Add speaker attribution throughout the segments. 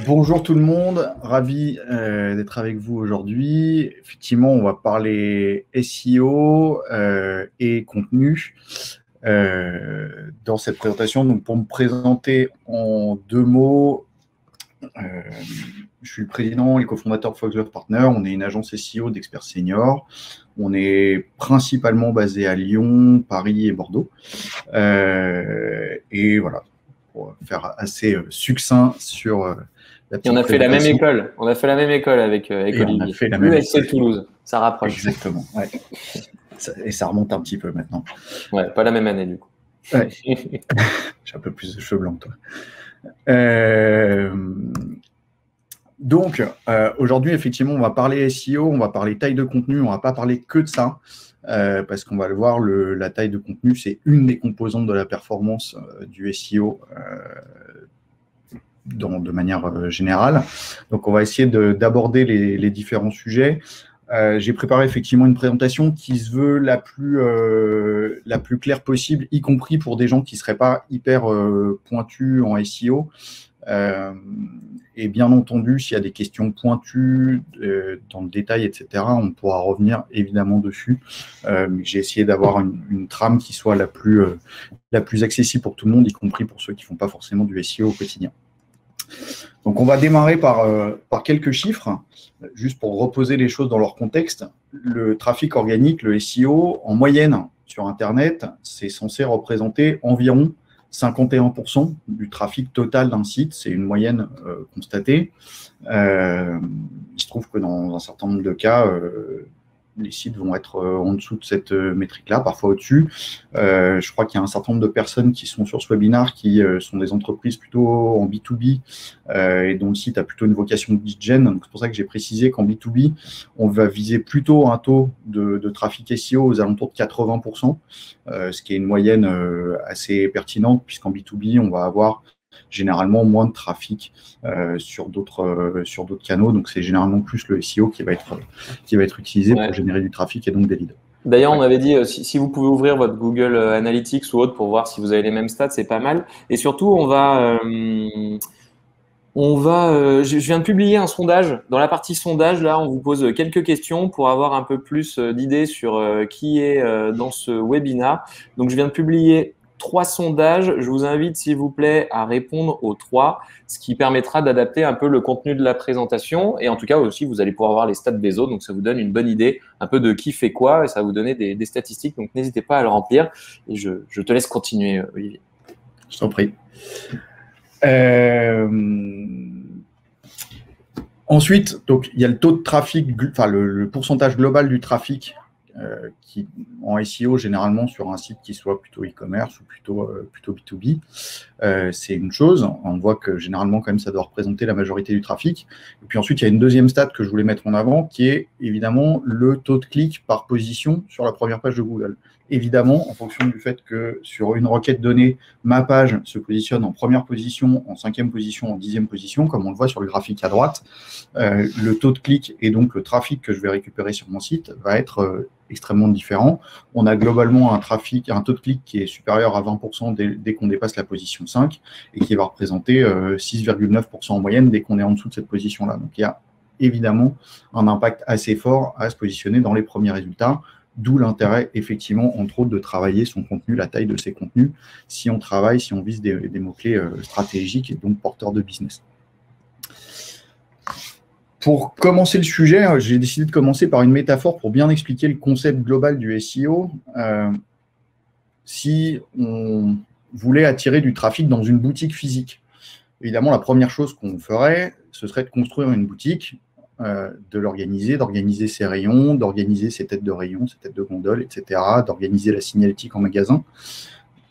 Speaker 1: Bonjour tout le monde, ravi d'être avec vous aujourd'hui. Effectivement, on va parler SEO et contenu dans cette présentation. Donc, pour me présenter en deux mots, je suis le président et cofondateur de Foxglove Partners. On est une agence SEO d'experts seniors. On est principalement basé à Lyon, Paris et Bordeaux. Et voilà, pour faire assez succinct sur
Speaker 2: et on a fait la même école. On a fait la même école avec Olivier.
Speaker 1: On a fait la même
Speaker 2: école. Toulouse. Ça rapproche.
Speaker 1: Exactement. Ouais. Et ça remonte un petit peu maintenant.
Speaker 2: Ouais, pas la même année du coup.
Speaker 1: Ouais. J'ai un peu plus de cheveux blancs, toi. Donc, aujourd'hui, effectivement, on va parler SEO, on va parler taille de contenu, on ne va pas parler que de ça, parce qu'on va le voir, la taille de contenu, c'est une des composantes de la performance du SEO de manière générale. Donc, on va essayer d'aborder les différents sujets. J'ai préparé effectivement une présentation qui se veut la plus claire possible, y compris pour des gens qui ne seraient pas hyper pointus en SEO. Et bien entendu, s'il y a des questions pointues dans le détail, etc., on pourra revenir évidemment dessus. Mais j'ai essayé d'avoir une trame qui soit la plus accessible pour tout le monde, y compris pour ceux qui ne font pas forcément du SEO au quotidien. Donc, on va démarrer par quelques chiffres, juste pour reposer les choses dans leur contexte. Le trafic organique, le SEO, en moyenne sur Internet, c'est censé représenter environ 51% du trafic total d'un site. C'est une moyenne constatée. Il se trouve que dans un certain nombre de cas, les sites vont être en dessous de cette métrique-là, parfois au-dessus. Je crois qu'il y a un certain nombre de personnes qui sont sur ce webinaire qui sont des entreprises plutôt en B2B et dont le site a plutôt une vocation de lead gen. Donc, c'est pour ça que j'ai précisé qu'en B2B, on va viser plutôt un taux de trafic SEO aux alentours de 80%, ce qui est une moyenne assez pertinente, puisqu'en B2B, on va avoir généralement moins de trafic sur d'autres canaux. Donc, c'est généralement plus le SEO qui va être utilisé pour générer du trafic et donc des leads.
Speaker 2: D'ailleurs, on avait dit, si vous pouvez ouvrir votre Google Analytics ou autre pour voir si vous avez les mêmes stats, c'est pas mal. Et surtout, je viens de publier un sondage. Dans la partie sondage, là, on vous pose quelques questions pour avoir un peu plus d'idées sur qui est dans ce webinaire. Donc, je viens de publier 3 sondages. Je vous invite, s'il vous plaît, à répondre aux 3, ce qui permettra d'adapter un peu le contenu de la présentation. Et en tout cas, aussi, vous allez pouvoir voir les stats des autres. Donc, ça vous donne une bonne idée un peu de qui fait quoi et ça va vous donner des statistiques. Donc, n'hésitez pas à le remplir. Et je te laisse continuer, Olivier.
Speaker 1: Je t'en prie. Ensuite, donc, il y a le taux de trafic, enfin le pourcentage global du trafic qui, en SEO, généralement sur un site qui soit plutôt e-commerce ou plutôt B2B, c'est une chose. On voit que généralement, quand même, ça doit représenter la majorité du trafic. Et puis ensuite, il y a une deuxième stat que je voulais mettre en avant, qui est évidemment le taux de clic par position sur la première page de Google. Évidemment, en fonction du fait que sur une requête donnée, ma page se positionne en première position, en 5e position, en 10e position, comme on le voit sur le graphique à droite, le taux de clic et donc le trafic que je vais récupérer sur mon site va être extrêmement différent. On a globalement un taux de clic qui est supérieur à 20% dès qu'on dépasse la position 5 et qui va représenter 6,9% en moyenne dès qu'on est en dessous de cette position-là. Donc, il y a évidemment un impact assez fort à se positionner dans les premiers résultats. D'où l'intérêt, effectivement, entre autres, de travailler son contenu, la taille de ses contenus, si on vise des mots-clés stratégiques et donc porteurs de business. Pour commencer le sujet, j'ai décidé de commencer par une métaphore pour bien expliquer le concept global du SEO. Si on voulait attirer du trafic dans une boutique physique, évidemment, la première chose qu'on ferait, ce serait de construire une boutique, de l'organiser, d'organiser ses rayons, d'organiser ses têtes de rayons, ses têtes de gondole, etc., d'organiser la signalétique en magasin.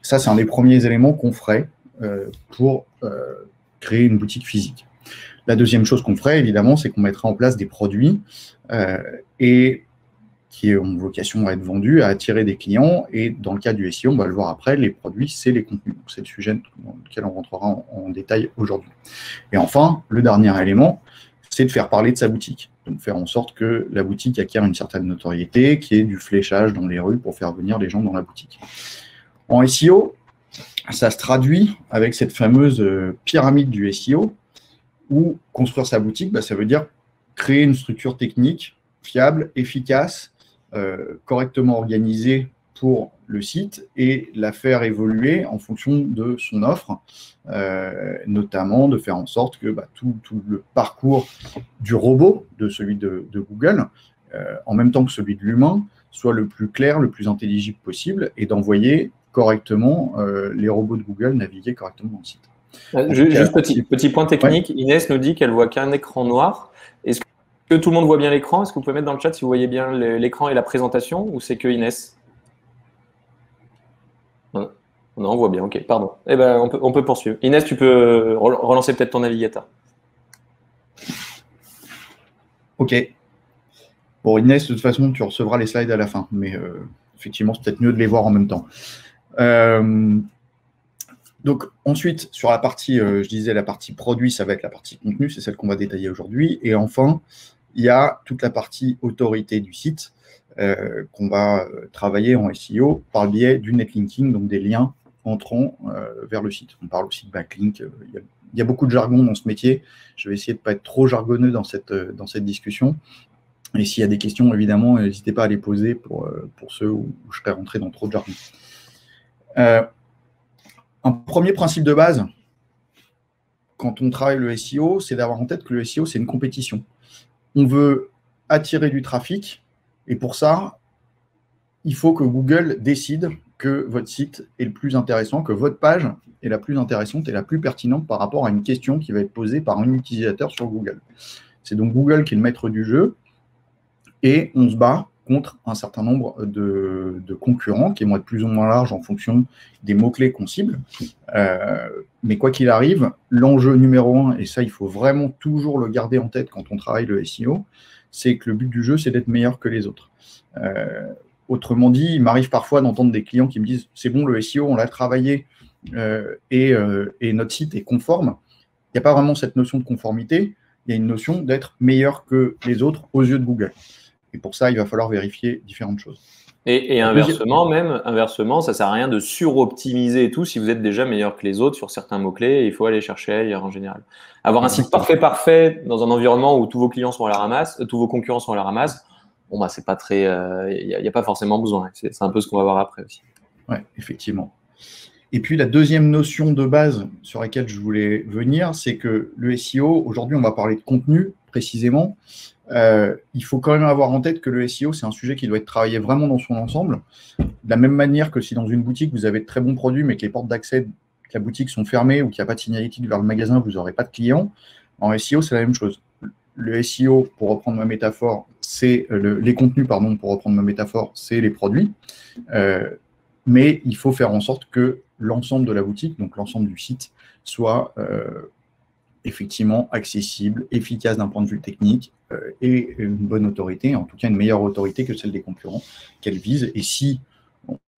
Speaker 1: Ça, c'est un des premiers éléments qu'on ferait pour créer une boutique physique. La deuxième chose qu'on ferait, évidemment, c'est qu'on mettrait en place des produits et qui ont vocation à être vendus, à attirer des clients. Et dans le cas du SEO, on va le voir après, les produits, c'est les contenus. C'est le sujet dans lequel on rentrera en détail aujourd'hui. Et enfin, le dernier élément, c'est de faire parler de sa boutique. Donc, faire en sorte que la boutique acquiert une certaine notoriété, qu'il y ait du fléchage dans les rues pour faire venir les gens dans la boutique. En SEO, ça se traduit avec cette fameuse pyramide du SEO, ou construire sa boutique, ça veut dire créer une structure technique fiable, efficace, correctement organisée pour le site et la faire évoluer en fonction de son offre, notamment de faire en sorte que tout le parcours du robot, de celui de Google, en même temps que celui de l'humain, soit le plus clair, le plus intelligible possible et d'envoyer correctement les robots de Google naviguer correctement dans le site.
Speaker 2: Juste petit point technique, ouais. Inès nous dit qu'elle voit qu'un écran noir. Est-ce que tout le monde voit bien l'écran? Est-ce que vous pouvez mettre dans le chat si vous voyez bien l'écran et la présentation ou c'est que Inès? Non, on voit bien, ok, pardon. Eh ben, on peut poursuivre. Inès, tu peux relancer peut-être ton navigateur.
Speaker 1: Ok. Bon, Inès, de toute façon, tu recevras les slides à la fin, mais effectivement, c'est peut-être mieux de les voir en même temps. Donc, ensuite, sur la partie, je disais, la partie produit, ça va être la partie contenu, c'est celle qu'on va détailler aujourd'hui. Et enfin, il y a toute la partie autorité du site qu'on va travailler en SEO par le biais du netlinking, donc des liens entrant vers le site. On parle aussi de backlink. Il y a beaucoup de jargon dans ce métier. Je vais essayer de ne pas être trop jargonneux dans cette discussion. Et s'il y a des questions, évidemment, n'hésitez pas à les poser pour ceux où je serais rentré dans trop de jargon. Un premier principe de base, quand on travaille le SEO, c'est d'avoir en tête que le SEO, c'est une compétition. On veut attirer du trafic, et pour ça, il faut que Google décide que votre site est le plus intéressant, que votre page est la plus intéressante et la plus pertinente par rapport à une question qui va être posée par un utilisateur sur Google. C'est donc Google qui est le maître du jeu, et on se bat contre un certain nombre de concurrents qui vont être plus ou moins larges en fonction des mots-clés qu'on cible. Mais quoi qu'il arrive, l'enjeu numéro 1, et ça, il faut vraiment toujours le garder en tête quand on travaille le SEO, c'est que le but du jeu, c'est d'être meilleur que les autres. Autrement dit, il m'arrive parfois d'entendre des clients qui me disent « c'est bon, le SEO, on l'a travaillé et notre site est conforme ». Il n'y a pas vraiment cette notion de conformité, il y a une notion d'être meilleur que les autres aux yeux de Google. Et pour ça, il va falloir vérifier différentes choses.
Speaker 2: Et inversement, ça ne sert à rien de suroptimiser et tout si vous êtes déjà meilleur que les autres sur certains mots-clés. Il faut aller chercher ailleurs en général. Avoir un site parfait dans un environnement où tous vos clients sont à la ramasse, tous vos concurrents sont à la ramasse, bon, c'est pas très. Il n'y a pas forcément besoin. C'est un peu ce qu'on va voir après aussi.
Speaker 1: Oui, effectivement. Et puis, la deuxième notion de base sur laquelle je voulais venir, c'est que le SEO, aujourd'hui, on va parler de contenu précisément. Il faut quand même avoir en tête que le SEO, c'est un sujet qui doit être travaillé vraiment dans son ensemble. De la même manière que si dans une boutique, vous avez de très bons produits, mais que les portes d'accès de la boutique sont fermées ou qu'il n'y a pas de signalétique vers le magasin, vous n'aurez pas de clients. En SEO, c'est la même chose. Le SEO, pour reprendre ma métaphore, c'est les contenus, pardon, pour reprendre ma métaphore, c'est les produits. Mais il faut faire en sorte que l'ensemble de la boutique, donc l'ensemble du site, soit effectivement accessible, efficace d'un point de vue technique et une bonne autorité, en tout cas une meilleure autorité que celle des concurrents qu'elle vise. Et si,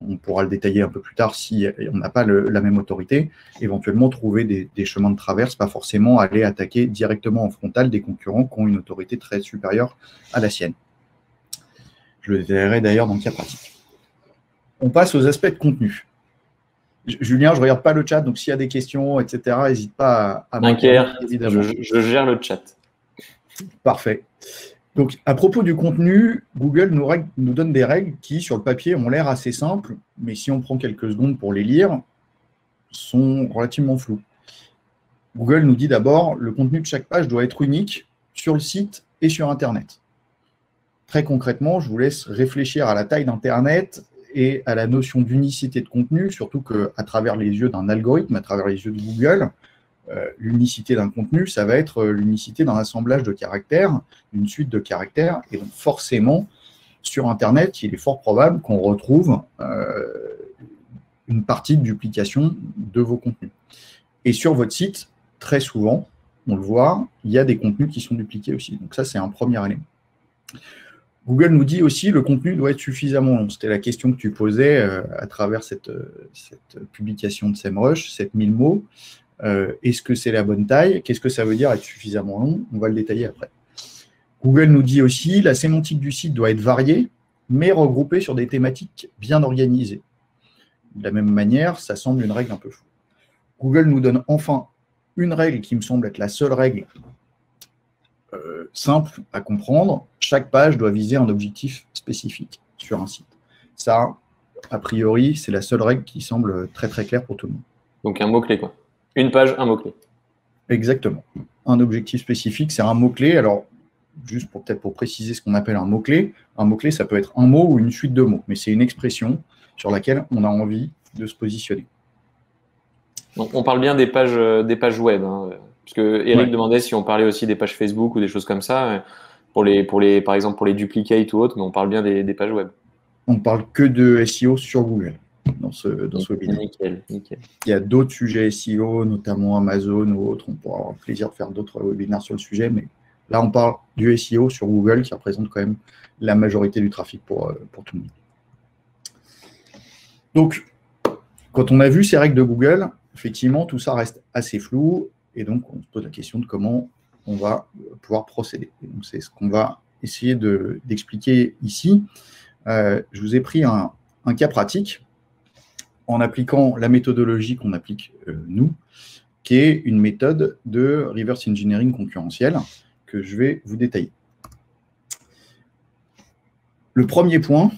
Speaker 1: on pourra le détailler un peu plus tard, si on n'a pas la même autorité, éventuellement trouver des chemins de traverse, pas forcément aller attaquer directement en frontal des concurrents qui ont une autorité très supérieure à la sienne. Je le détaillerai d'ailleurs dans le cas pratique. On passe aux aspects de contenu. Julien, je ne regarde pas le chat, donc s'il y a des questions, etc., n'hésite pas à
Speaker 2: m'inquiéter, évidemment. Je gère le chat.
Speaker 1: Parfait. Donc, à propos du contenu, Google nous donne des règles qui, sur le papier, ont l'air assez simples, mais si on prend quelques secondes pour les lire, sont relativement floues. Google nous dit d'abord, le contenu de chaque page doit être unique sur le site et sur Internet. Très concrètement, je vous laisse réfléchir à la taille d'Internet et à la notion d'unicité de contenu, surtout qu'à travers les yeux d'un algorithme, à travers les yeux de Google, l'unicité d'un contenu, ça va être l'unicité d'un assemblage de caractères, d'une suite de caractères, et donc forcément, sur Internet, il est fort probable qu'on retrouve une partie de duplication de vos contenus. Et sur votre site, très souvent, on le voit, il y a des contenus qui sont dupliqués aussi. Donc ça, c'est un premier élément. Google nous dit aussi que le contenu doit être suffisamment long. C'était la question que tu posais à travers cette publication de SEMrush, 7000 mots. Est-ce que c'est la bonne taille? Qu'est-ce que ça veut dire être suffisamment long? On va le détailler après. Google nous dit aussi que la sémantique du site doit être variée, mais regroupée sur des thématiques bien organisées. De la même manière, ça semble une règle un peu floue. Google nous donne enfin une règle qui me semble être la seule règle simple à comprendre. Chaque page doit viser un objectif spécifique sur un site. Ça, a priori, c'est la seule règle qui semble très très claire pour tout le monde.
Speaker 2: Donc un mot-clé, quoi. Une page, un mot-clé.
Speaker 1: Exactement. Un objectif spécifique, c'est un mot-clé. Alors, juste peut-être pour préciser ce qu'on appelle un mot-clé, ça peut être un mot ou une suite de mots, mais c'est une expression sur laquelle on a envie de se positionner.
Speaker 2: Donc, on parle bien des pages web, hein, parce que Eric demandait si on parlait aussi des pages Facebook ou des choses comme ça, par exemple pour les duplicates ou autres, mais on parle bien des pages web.
Speaker 1: On parle que de SEO sur Google dans ce webinaire.
Speaker 2: Nickel.
Speaker 1: Il y a d'autres sujets SEO, notamment Amazon ou autres. On pourra avoir le plaisir de faire d'autres webinaires sur le sujet, mais là, on parle du SEO sur Google qui représente quand même la majorité du trafic pour tout le monde. Donc, quand on a vu ces règles de Google, effectivement, tout ça reste assez flou et donc on se pose la question de comment on va pouvoir procéder. Donc, c'est ce qu'on va essayer d'expliquer ici. Je vous ai pris un cas pratique en appliquant la méthodologie qu'on applique nous, qui est une méthode de reverse engineering concurrentiel que je vais vous détailler. Le premier point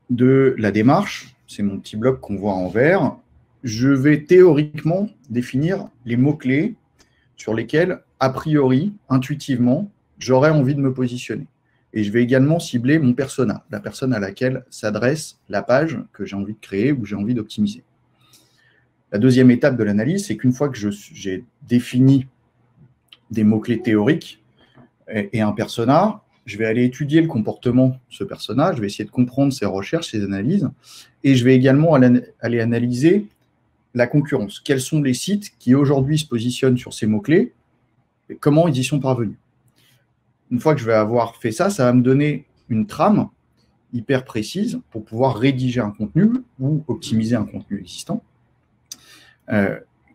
Speaker 1: de la démarche, c'est mon petit bloc qu'on voit en vert. Je vais théoriquement définir les mots-clés sur lesquels, a priori, intuitivement, j'aurais envie de me positionner. Et je vais également cibler mon persona, la personne à laquelle s'adresse la page que j'ai envie de créer ou j'ai envie d'optimiser. La deuxième étape de l'analyse, c'est qu'une fois que j'ai défini des mots-clés théoriques et un persona, je vais aller étudier le comportement de ce persona, je vais essayer de comprendre ses recherches, ses analyses, et je vais également aller analyser la concurrence. Quels sont les sites qui aujourd'hui se positionnent sur ces mots-clés et comment ils y sont parvenus. Une fois que je vais avoir fait ça, ça va me donner une trame hyper précise pour pouvoir rédiger un contenu ou optimiser un contenu existant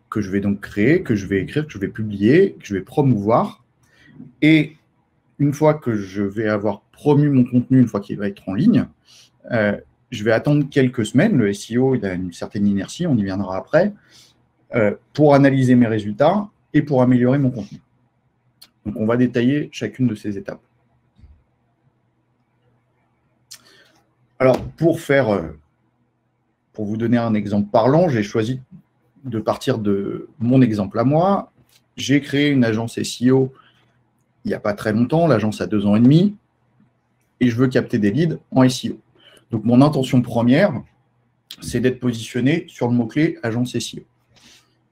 Speaker 1: que je vais donc créer, que je vais écrire, que je vais publier, que je vais promouvoir. Et une fois que je vais avoir promu mon contenu, une fois qu'il va être en ligne, je vais attendre quelques semaines. Le SEO, il a une certaine inertie, on y viendra après, pour analyser mes résultats et pour améliorer mon contenu. Donc, on va détailler chacune de ces étapes. Alors, pour vous donner un exemple parlant, j'ai choisi de partir de mon exemple à moi. J'ai créé une agence SEO il n'y a pas très longtemps, l'agence a 2 ans et demi, et je veux capter des leads en SEO. Donc, mon intention première, c'est d'être positionné sur le mot-clé agence SEO.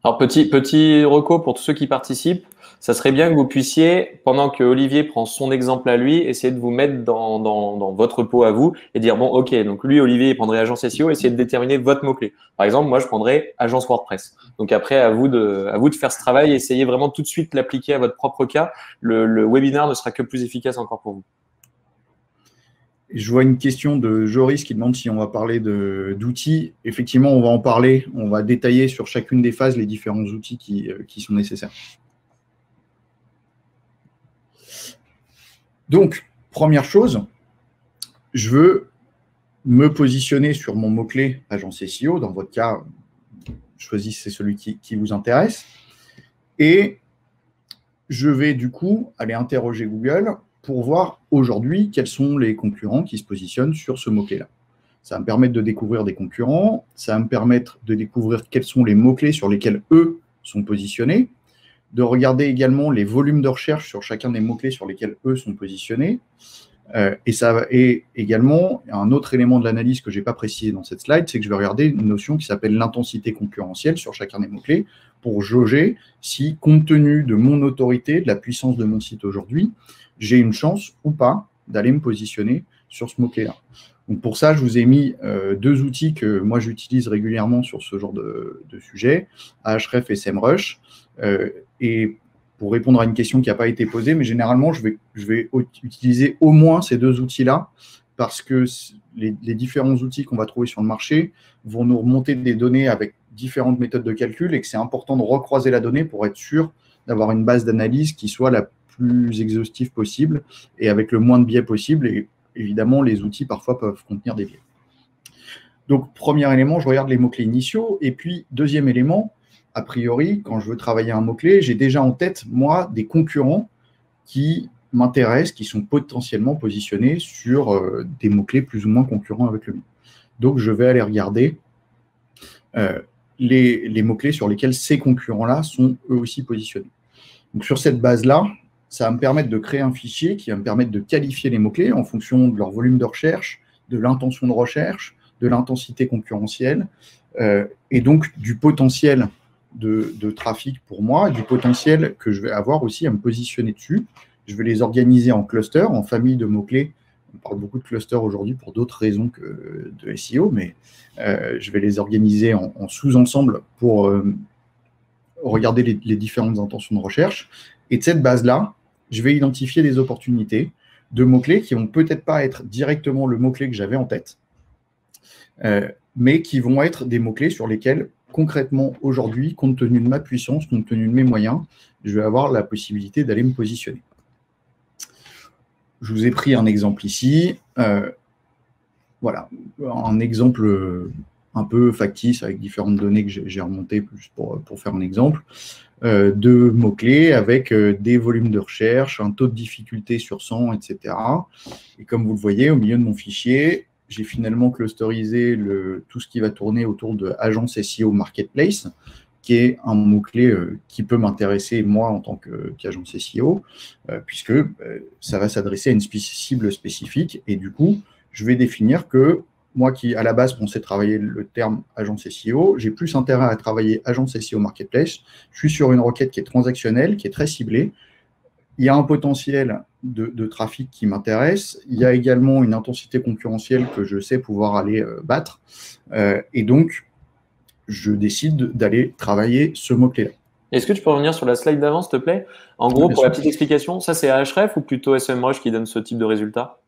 Speaker 2: Alors, petit reco pour tous ceux qui participent, ça serait bien que vous puissiez, pendant que Olivier prend son exemple à lui, essayer de vous mettre dans votre peau à vous et dire, bon, ok, donc lui, Olivier, il prendrait agence SEO, essayez de déterminer votre mot-clé. Par exemple, moi, je prendrais agence WordPress. Donc après, à vous de faire ce travail, essayez vraiment tout de suite de l'appliquer à votre propre cas. Le webinaire ne sera que plus efficace encore pour vous.
Speaker 1: Je vois une question de Joris qui demande si on va parler d'outils. Effectivement, on va en parler. On va détailler sur chacune des phases les différents outils qui sont nécessaires. Donc, première chose, je veux me positionner sur mon mot-clé agence SEO. Dans votre cas, choisissez celui qui vous intéresse. Et je vais du coup aller interroger Google pour voir aujourd'hui quels sont les concurrents qui se positionnent sur ce mot-clé-là. Ça va me permettre de découvrir des concurrents, ça va me permettre de découvrir quels sont les mots-clés sur lesquels eux sont positionnés, de regarder également les volumes de recherche sur chacun des mots-clés sur lesquels eux sont positionnés. Et également, un autre élément de l'analyse que je n'ai pas précisé dans cette slide, c'est que je vais regarder une notion qui s'appelle l'intensité concurrentielle sur chacun des mots-clés pour jauger si, compte tenu de mon autorité, de la puissance de mon site aujourd'hui, j'ai une chance ou pas d'aller me positionner sur ce mot-clé-là. Donc pour ça, je vous ai mis 2 outils que moi j'utilise régulièrement sur ce genre de sujet, Ahref et SEMrush. Et pour répondre à une question qui n'a pas été posée, mais généralement, je vais utiliser au moins ces 2 outils-là parce que les différents outils qu'on va trouver sur le marché vont nous remonter des données avec différentes méthodes de calcul et que c'est important de recroiser la donnée pour être sûr d'avoir une base d'analyse qui soit la plus exhaustive possible et avec le moins de biais possible. Et évidemment, les outils parfois peuvent contenir des biais. Donc, premier élément, je regarde les mots-clés initiaux. Et puis, deuxième élément, a priori, quand je veux travailler un mot-clé, j'ai déjà en tête, moi, des concurrents qui m'intéressent, qui sont potentiellement positionnés sur des mots-clés plus ou moins concurrents avec le mien. Donc, je vais aller regarder les mots-clés sur lesquels ces concurrents-là sont eux aussi positionnés. Donc, sur cette base-là, ça va me permettre de créer un fichier qui va me permettre de qualifier les mots-clés en fonction de leur volume de recherche, de l'intention de recherche, de l'intensité concurrentielle, et donc du potentiel de trafic pour moi, du potentiel que je vais avoir aussi à me positionner dessus. Je vais les organiser en clusters, en familles de mots-clés. On parle beaucoup de clusters aujourd'hui pour d'autres raisons que de SEO, mais je vais les organiser en sous-ensembles pour regarder les différentes intentions de recherche. Et de cette base-là, je vais identifier des opportunités de mots-clés qui vont peut-être pas être directement le mot-clé que j'avais en tête, mais qui vont être des mots-clés sur lesquels, concrètement, aujourd'hui, compte tenu de ma puissance, compte tenu de mes moyens, je vais avoir la possibilité d'aller me positionner. Je vous ai pris un exemple ici. Voilà, un exemple un peu factice avec différentes données que j'ai remontées juste pour faire un exemple, de mots-clés avec des volumes de recherche, un taux de difficulté sur 100, etc. Et comme vous le voyez, au milieu de mon fichier, j'ai finalement clusterisé tout ce qui va tourner autour de Agence SEO Marketplace, qui est un mot-clé qui peut m'intéresser, moi, en tant qu'agence SEO, puisque ça va s'adresser à une cible spécifique. Et du coup, je vais définir que moi qui, à la base, pensais travailler le terme agence SEO, j'ai plus intérêt à travailler agence SEO Marketplace. Je suis sur une requête qui est transactionnelle, qui est très ciblée. Il y a un potentiel de trafic qui m'intéresse. Il y a également une intensité concurrentielle que je sais pouvoir aller battre. Et donc, je décide d'aller travailler ce mot-clé-là.
Speaker 2: Est-ce que tu peux revenir sur la slide d'avant, s'il te plaît? En gros, pour la petite explication, ça c'est Ahref ou plutôt SEMrush qui donne ce type de résultat?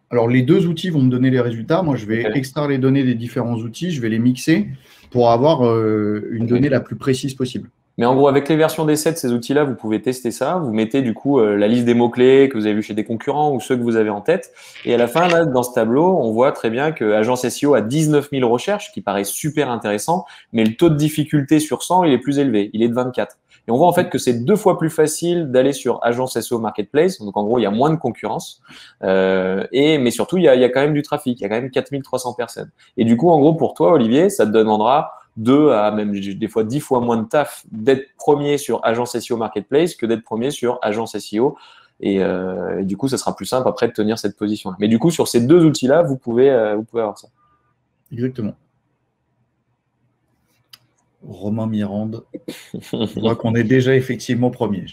Speaker 1: Alors, les deux outils vont me donner les résultats. Moi, je vais extraire les données des différents outils, je vais les mixer pour avoir une donnée la plus précise possible.
Speaker 2: Mais en gros, avec les versions d'essai de ces outils-là, vous pouvez tester ça. Vous mettez du coup la liste des mots-clés que vous avez vus chez des concurrents ou ceux que vous avez en tête. Et à la fin, là, dans ce tableau, on voit très bien que Agence SEO a 19 000 recherches, qui paraît super intéressant, mais le taux de difficulté sur 100, il est plus élevé. Il est de 24. Et on voit en fait que c'est 2 fois plus facile d'aller sur Agence SEO Marketplace. Donc en gros, il y a moins de concurrence. Mais surtout, il y a quand même du trafic. Il y a quand même 4300 personnes. Et du coup, en gros, pour toi, Olivier, ça te demandera 2 à même des fois 10 fois moins de taf d'être premier sur Agence SEO Marketplace que d'être premier sur Agence SEO. Et du coup, ça sera plus simple après de tenir cette position-là. Mais du coup, sur ces 2 outils-là, vous pouvez avoir ça.
Speaker 1: Exactement. Romain Mirande, je vois qu'on est déjà effectivement premier.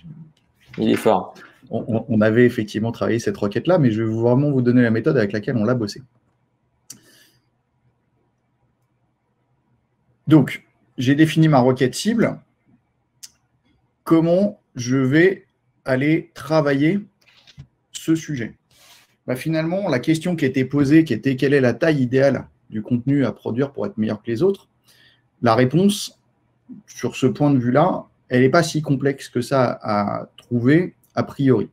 Speaker 2: Il est fort.
Speaker 1: On avait effectivement travaillé cette requête-là, mais je vais vraiment vous donner la méthode avec laquelle on l'a bossé. Donc, j'ai défini ma requête cible. Comment je vais aller travailler ce sujet? Finalement, la question qui était posée, qui était quelle est la taille idéale du contenu à produire pour être meilleur que les autres, la réponse, sur ce point de vue-là, elle n'est pas si complexe que ça à trouver a priori.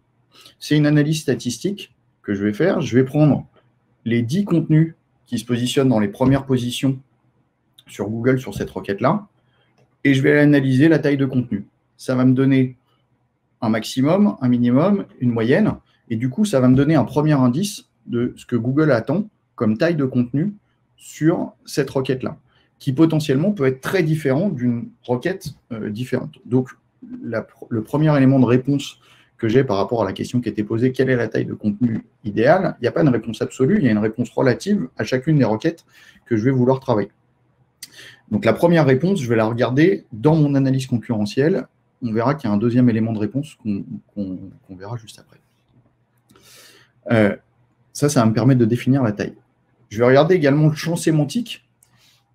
Speaker 1: C'est une analyse statistique que je vais faire. Je vais prendre les 10 contenus qui se positionnent dans les premières positions sur Google sur cette requête-là, et je vais analyser la taille de contenu. Ça va me donner un maximum, un minimum, une moyenne, et du coup, ça va me donner un premier indice de ce que Google attend comme taille de contenu sur cette requête-là, qui potentiellement peut être très différent d'une requête différente. Donc, le premier élément de réponse que j'ai par rapport à la question qui était posée, quelle est la taille de contenu idéale, il n'y a pas une réponse absolue, il y a une réponse relative à chacune des requêtes que je vais vouloir travailler. Donc, la première réponse, je vais la regarder dans mon analyse concurrentielle. On verra qu'il y a un deuxième élément de réponse qu'on verra juste après. Ça va me permettre de définir la taille. Je vais regarder également le champ sémantique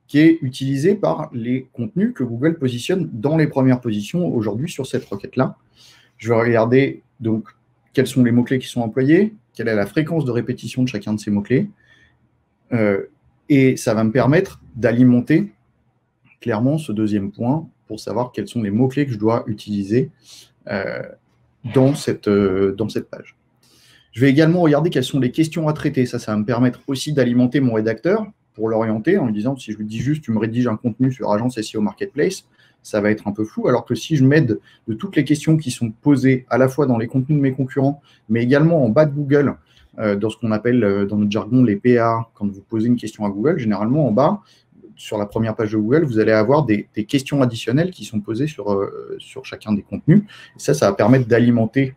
Speaker 1: qui est utilisé par les contenus que Google positionne dans les premières positions aujourd'hui sur cette requête-là. Je vais regarder donc quels sont les mots-clés qui sont employés, quelle est la fréquence de répétition de chacun de ces mots-clés. Et ça va me permettre d'alimenter clairement ce deuxième point pour savoir quels sont les mots-clés que je dois utiliser dans cette page. Je vais également regarder quelles sont les questions à traiter. Ça va me permettre aussi d'alimenter mon rédacteur pour l'orienter en lui disant, si je lui dis juste, tu me rédiges un contenu sur Agence SEO Marketplace, ça va être un peu flou, alors que si je m'aide de toutes les questions qui sont posées à la fois dans les contenus de mes concurrents, mais également en bas de Google, dans ce qu'on appelle dans notre jargon les PA, quand vous posez une question à Google, généralement en bas, sur la première page de Google, vous allez avoir des questions additionnelles qui sont posées sur chacun des contenus. Et ça va permettre d'alimenter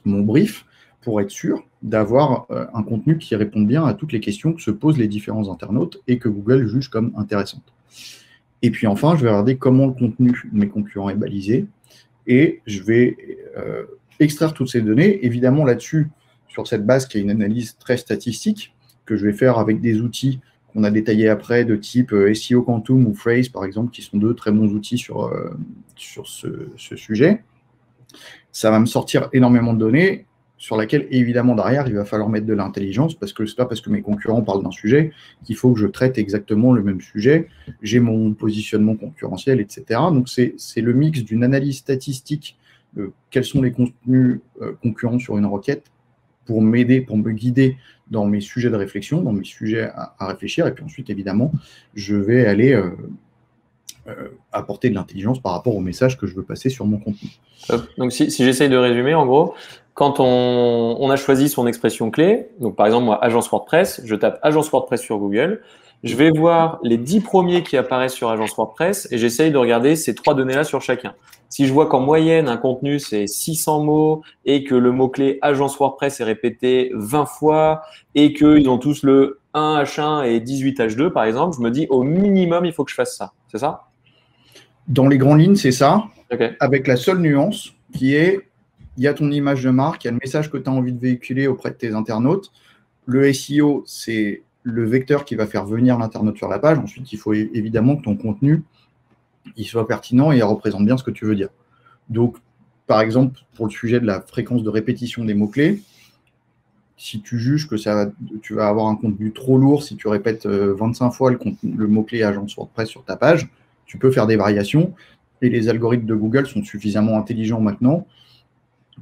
Speaker 1: mon brief pour être sûr d'avoir un contenu qui réponde bien à toutes les questions que se posent les différents internautes et que Google juge comme intéressantes. Et puis enfin, je vais regarder comment le contenu de mes concurrents est balisé et je vais extraire toutes ces données. Évidemment, là-dessus, sur cette base qui est une analyse très statistique que je vais faire avec des outils qu'on a détaillés après de type SEO Quantum ou Phrase, par exemple, qui sont deux très bons outils sur ce sujet. Ça va me sortir énormément de données sur laquelle, évidemment, derrière, il va falloir mettre de l'intelligence parce que ce n'est pas parce que mes concurrents parlent d'un sujet qu'il faut que je traite exactement le même sujet. J'ai mon positionnement concurrentiel, etc. Donc, c'est le mix d'une analyse statistique de quels sont les contenus concurrents sur une requête pour m'aider, pour me guider dans mes sujets de réflexion, dans mes sujets à réfléchir. Et puis ensuite, évidemment, je vais aller apporter de l'intelligence par rapport au message que je veux passer sur mon contenu.
Speaker 2: Donc, si j'essaye de résumer, en gros, quand on a choisi son expression clé, donc par exemple, moi, agence WordPress, je tape agence WordPress sur Google, je vais voir les 10 premiers qui apparaissent sur agence WordPress et j'essaye de regarder ces 3 données-là sur chacun. Si je vois qu'en moyenne, un contenu, c'est 600 mots et que le mot-clé agence WordPress est répété 20 fois et qu'ils ont tous le 1H1 et 18H2, par exemple, je me dis au minimum, il faut que je fasse ça. C'est ça?
Speaker 1: Dans les grandes lignes, c'est ça,
Speaker 2: Okay.
Speaker 1: avec la seule nuance qui est, il y a ton image de marque, il y a le message que tu as envie de véhiculer auprès de tes internautes. Le SEO, c'est le vecteur qui va faire venir l'internaute sur la page. Ensuite, il faut évidemment que ton contenu il soit pertinent et représente bien ce que tu veux dire. Donc, par exemple, pour le sujet de la fréquence de répétition des mots-clés, si tu juges que tu vas avoir un contenu trop lourd, si tu répètes 25 fois le mot-clé agence WordPress sur ta page, tu peux faire des variations. Et les algorithmes de Google sont suffisamment intelligents maintenant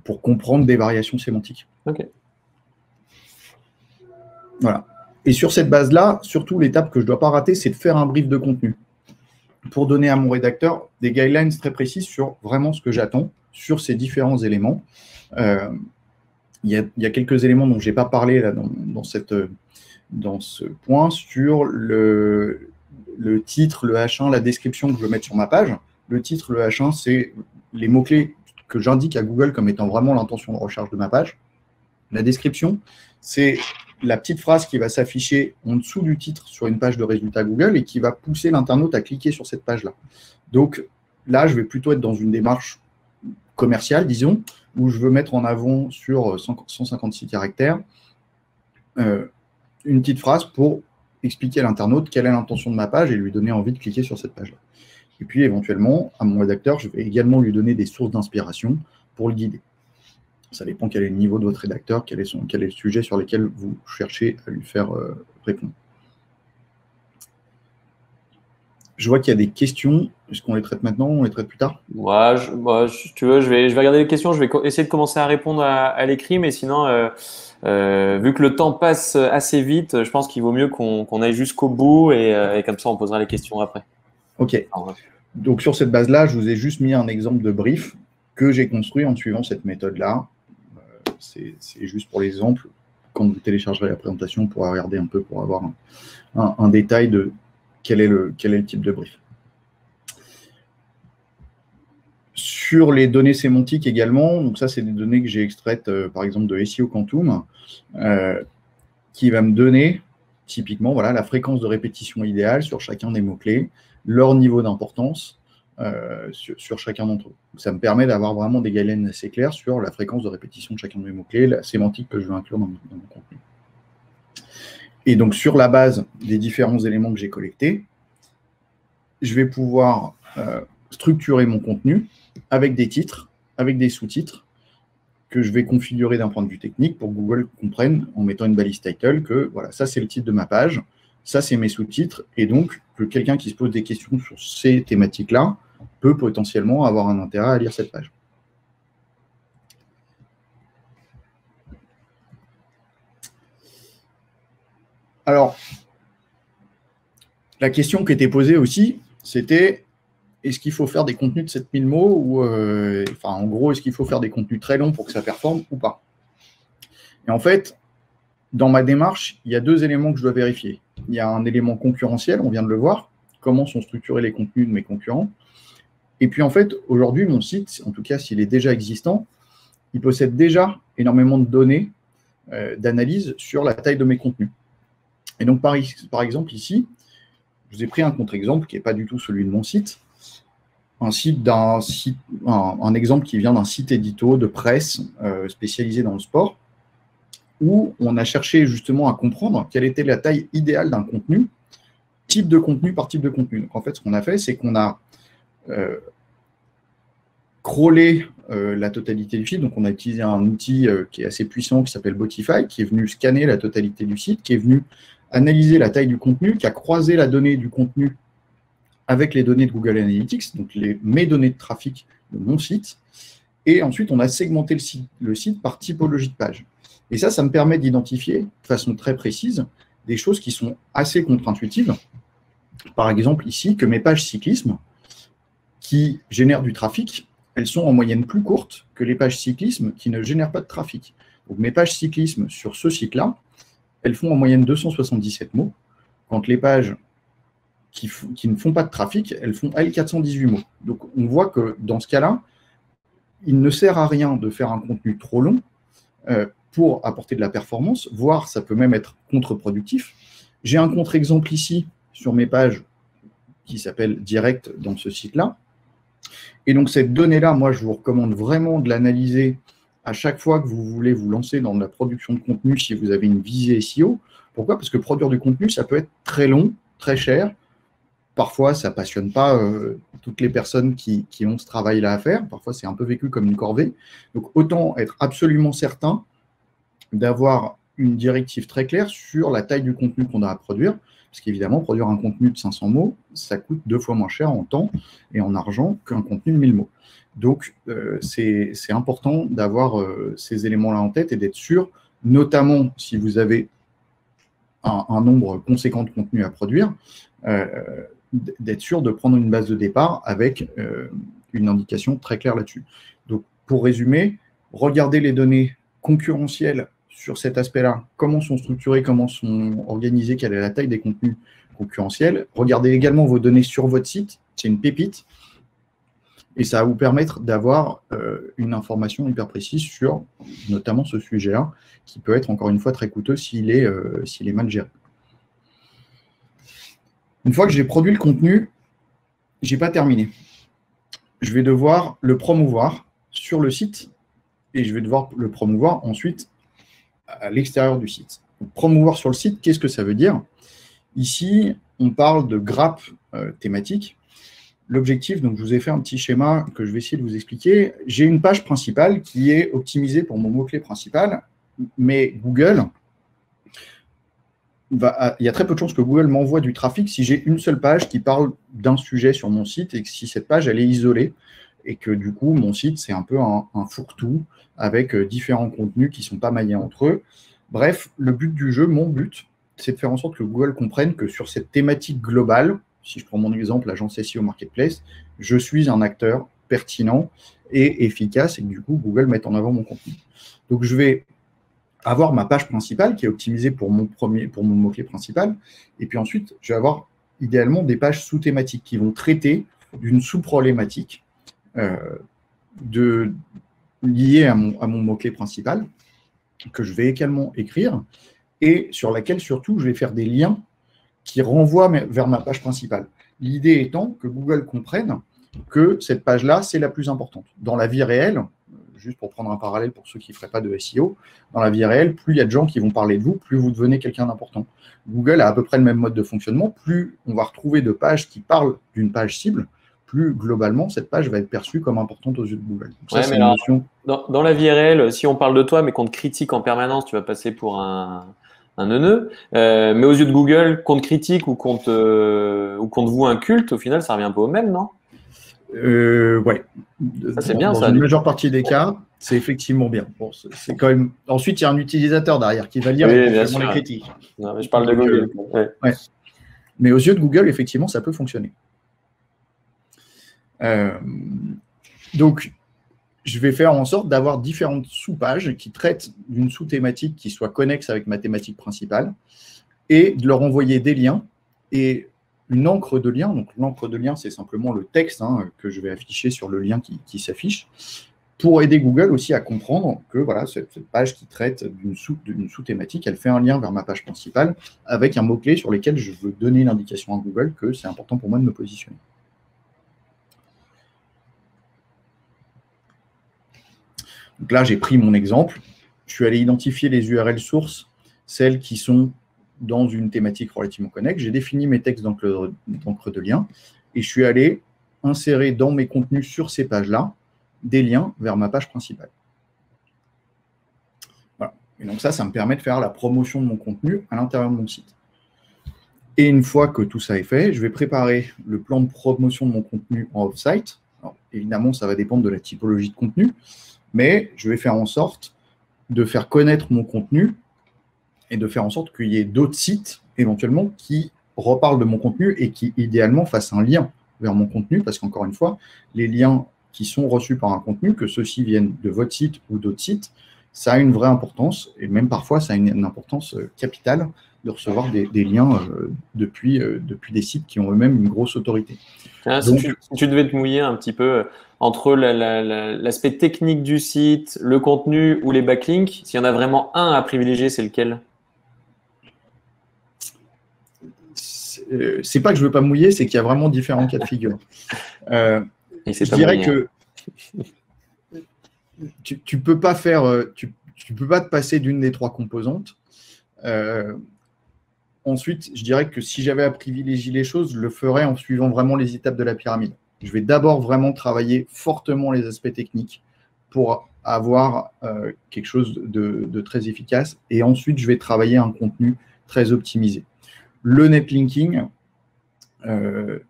Speaker 1: pour comprendre des variations sémantiques.
Speaker 2: Okay.
Speaker 1: Voilà. Et sur cette base-là, surtout l'étape que je ne dois pas rater, c'est de faire un brief de contenu pour donner à mon rédacteur des guidelines très précises sur vraiment ce que j'attends sur ces différents éléments. Il y a quelques éléments dont je n'ai pas parlé là, dans ce point sur le titre, le H1, la description que je veux mettre sur ma page. Le titre, le H1, c'est les mots-clés que j'indique à Google comme étant vraiment l'intention de recherche de ma page. La description, c'est la petite phrase qui va s'afficher en dessous du titre sur une page de résultats Google et qui va pousser l'internaute à cliquer sur cette page-là. Donc là, je vais plutôt être dans une démarche commerciale, disons, où je veux mettre en avant sur 156 caractères une petite phrase pour expliquer à l'internaute quelle est l'intention de ma page et lui donner envie de cliquer sur cette page-là. Et puis, éventuellement, à mon rédacteur, je vais également lui donner des sources d'inspiration pour le guider. Ça dépend quel est le niveau de votre rédacteur, quel est le sujet sur lequel vous cherchez à lui faire répondre. Je vois qu'il y a des questions. Est-ce qu'on les traite maintenant ou on les traite plus tard?
Speaker 2: Ouais, si tu veux, je vais regarder les questions. Je vais essayer de commencer à répondre à l'écrit, mais sinon, vu que le temps passe assez vite, je pense qu'il vaut mieux qu'on aille jusqu'au bout et comme ça, on posera les questions après.
Speaker 1: Ok. Donc, sur cette base-là, je vous ai juste mis un exemple de brief que j'ai construit en suivant cette méthode-là. C'est juste pour l'exemple. Quand vous téléchargerez la présentation, on pourra regarder un peu pour avoir un détail de quel est le type de brief. Sur les données sémantiques également, donc ça, c'est des données que j'ai extraites, par exemple, de SEO Quantum, qui va me donner, typiquement, voilà, la fréquence de répétition idéale sur chacun des mots-clés, leur niveau d'importance sur chacun d'entre eux. Donc, ça me permet d'avoir vraiment des guidelines assez claires sur la fréquence de répétition de chacun de mes mots-clés, la sémantique que je veux inclure dans mon contenu. Et donc, sur la base des différents éléments que j'ai collectés, je vais pouvoir structurer mon contenu avec des titres, avec des sous-titres que je vais configurer d'un point de vue technique pour que Google comprenne en mettant une balise title que voilà, ça c'est le titre de ma page, ça c'est mes sous-titres, et donc que quelqu'un qui se pose des questions sur ces thématiques-là peut potentiellement avoir un intérêt à lire cette page. Alors, la question qui était posée aussi, c'était est-ce qu'il faut faire des contenus de 7000 mots ou, en gros, est-ce qu'il faut faire des contenus très longs pour que ça performe ou pas? Et en fait, dans ma démarche, il y a deux éléments que je dois vérifier. Il y a un élément concurrentiel, on vient de le voir, comment sont structurés les contenus de mes concurrents. Et puis, en fait, aujourd'hui, mon site, en tout cas, s'il est déjà existant, il possède déjà énormément de données d'analyse sur la taille de mes contenus. Et donc, par exemple, ici, je vous ai pris un contre-exemple qui n'est pas du tout celui de mon site, un exemple qui vient d'un site édito de presse spécialisé dans le sport, où on a cherché justement à comprendre quelle était la taille idéale d'un contenu, type de contenu par type de contenu. Donc, en fait, ce qu'on a fait, c'est qu'on a crawlé la totalité du site. Donc, on a utilisé un outil qui est assez puissant, qui s'appelle Botify, qui est venu scanner la totalité du site, qui est venu analyser la taille du contenu, qui a croisé la donnée du contenu avec les données de Google Analytics, donc mes données de trafic de mon site. Et ensuite, on a segmenté le site par typologie de page. Et ça me permet d'identifier de façon très précise des choses qui sont assez contre-intuitives. Par exemple, ici, que mes pages cyclisme qui génèrent du trafic, elles sont en moyenne plus courtes que les pages cyclisme qui ne génèrent pas de trafic. Donc, mes pages cyclisme sur ce site-là, elles font en moyenne 277 mots, quand les pages qui ne font pas de trafic, elles font 418 mots. Donc, on voit que dans ce cas-là, il ne sert à rien de faire un contenu trop long pour apporter de la performance, voire ça peut même être contre-productif. J'ai un contre-exemple ici sur mes pages qui s'appelle Direct dans ce site-là. Et donc, cette donnée-là, moi, je vous recommande vraiment de l'analyser à chaque fois que vous voulez vous lancer dans la production de contenu si vous avez une visée SEO. Pourquoi? Parce que produire du contenu, ça peut être très long, très cher. Parfois, ça ne passionne pas toutes les personnes qui ont ce travail-là à faire. Parfois, c'est un peu vécu comme une corvée. Donc, autant être absolument certain d'avoir une directive très claire sur la taille du contenu qu'on a à produire. Parce qu'évidemment, produire un contenu de 500 mots, ça coûte 2 fois moins cher en temps et en argent qu'un contenu de 1000 mots. Donc, c'est important d'avoir ces éléments-là en tête et d'être sûr, notamment si vous avez un nombre conséquent de contenus à produire, d'être sûr de prendre une base de départ avec une indication très claire là-dessus. Donc, pour résumer, regardez les données concurrentielles sur cet aspect-là, comment sont structurées, comment sont organisées, quelle est la taille des contenus concurrentiels. Regardez également vos données sur votre site, c'est une pépite, et ça va vous permettre d'avoir une information hyper précise sur notamment ce sujet-là, qui peut être encore une fois très coûteux s'il est mal géré. Une fois que j'ai produit le contenu, je n'ai pas terminé. Je vais devoir le promouvoir sur le site et je vais devoir le promouvoir ensuite à l'extérieur du site. Donc, promouvoir sur le site, qu'est-ce que ça veut dire? Ici, on parle de grappe thématique. L'objectif, donc je vous ai fait un petit schéma que je vais essayer de vous expliquer. J'ai une page principale qui est optimisée pour mon mot-clé principal, mais Google, il y a très peu de chances que Google m'envoie du trafic si j'ai une seule page qui parle d'un sujet sur mon site et que si cette page, elle est isolée et que du coup, mon site, c'est un peu un fourre-tout avec différents contenus qui ne sont pas maillés entre eux. Bref, le but du jeu, mon but, c'est de faire en sorte que Google comprenne que sur cette thématique globale, si je prends mon exemple, l'agence SEO Marketplace, je suis un acteur pertinent et efficace et que du coup, Google mette en avant mon contenu. Donc, je vais avoir ma page principale qui est optimisée pour mon mot-clé principal. Et puis ensuite, je vais avoir idéalement des pages sous-thématiques qui vont traiter d'une sous-problématique liée à mon mot-clé principal que je vais également écrire et sur laquelle surtout je vais faire des liens qui renvoient vers ma page principale. L'idée étant que Google comprenne que cette page-là, c'est la plus importante. Dans la vie réelle, juste pour prendre un parallèle pour ceux qui ne feraient pas de SEO, dans la vie réelle, plus il y a de gens qui vont parler de vous, plus vous devenez quelqu'un d'important. Google a à peu près le même mode de fonctionnement. Plus on va retrouver de pages qui parlent d'une page cible, plus globalement, cette page va être perçue comme importante aux yeux de Google. Donc ça,
Speaker 2: mais alors, dans la vie réelle, si on parle de toi, mais qu'on te critique en permanence, tu vas passer pour un neuneu. Mais aux yeux de Google, qu'on te critique ou qu'on te voue un culte, au final, ça revient un peu au même, non?
Speaker 1: Ouais.
Speaker 2: Ça, c'est bien,
Speaker 1: dans
Speaker 2: ça.
Speaker 1: Dans une majeure partie des cas, c'est effectivement bien. Bon, c'est quand même. Ensuite, il y a un utilisateur derrière qui va lire
Speaker 2: oui,
Speaker 1: les
Speaker 2: critiques.
Speaker 1: critiques.
Speaker 2: Non, mais je parle de Google.
Speaker 1: Ouais. Mais aux yeux de Google, effectivement, ça peut fonctionner. Donc, je vais faire en sorte d'avoir différentes sous-pages qui traitent d'une sous-thématique qui soit connexe avec ma thématique principale et de leur envoyer des liens et une encre de lien. Donc, l'encre de lien, c'est simplement le texte que je vais afficher sur le lien qui s'affiche pour aider Google aussi à comprendre que voilà, cette page qui traite d'une sous-thématique, elle fait un lien vers ma page principale avec un mot-clé sur lequel je veux donner l'indication à Google que c'est important pour moi de me positionner. Donc là, j'ai pris mon exemple. Je suis allé identifier les URL sources, celles qui sont dans une thématique relativement connexe. J'ai défini mes textes d'encre de lien et je suis allé insérer dans mes contenus sur ces pages-là des liens vers ma page principale. Voilà. Et donc ça me permet de faire la promotion de mon contenu à l'intérieur de mon site. Et une fois que tout ça est fait, je vais préparer le plan de promotion de mon contenu en off-site. Alors, évidemment, ça va dépendre de la typologie de contenu, mais je vais faire en sorte de faire connaître mon contenu et de faire en sorte qu'il y ait d'autres sites, éventuellement, qui reparlent de mon contenu et qui, idéalement, fassent un lien vers mon contenu, parce qu'encore une fois, les liens qui sont reçus par un contenu, que ceux-ci viennent de votre site ou d'autres sites, ça a une vraie importance, et même parfois, ça a une importance capitale de recevoir des liens depuis des sites qui ont eux-mêmes une grosse autorité.
Speaker 2: Donc, si tu devais te mouiller un petit peu entre l'aspect technique du site, le contenu ou les backlinks, s'il y en a vraiment un à privilégier, c'est lequel?
Speaker 1: C'est pas que je veux pas mouiller, c'est qu'il y a vraiment différents cas de figure. Je dirais que tu peux pas faire, tu peux pas te passer d'une des trois composantes. Ensuite, je dirais que si j'avais à privilégier les choses, je le ferais en suivant vraiment les étapes de la pyramide. Je vais d'abord vraiment travailler fortement les aspects techniques pour avoir quelque chose de très efficace. Et ensuite, je vais travailler un contenu très optimisé. Le netlinking,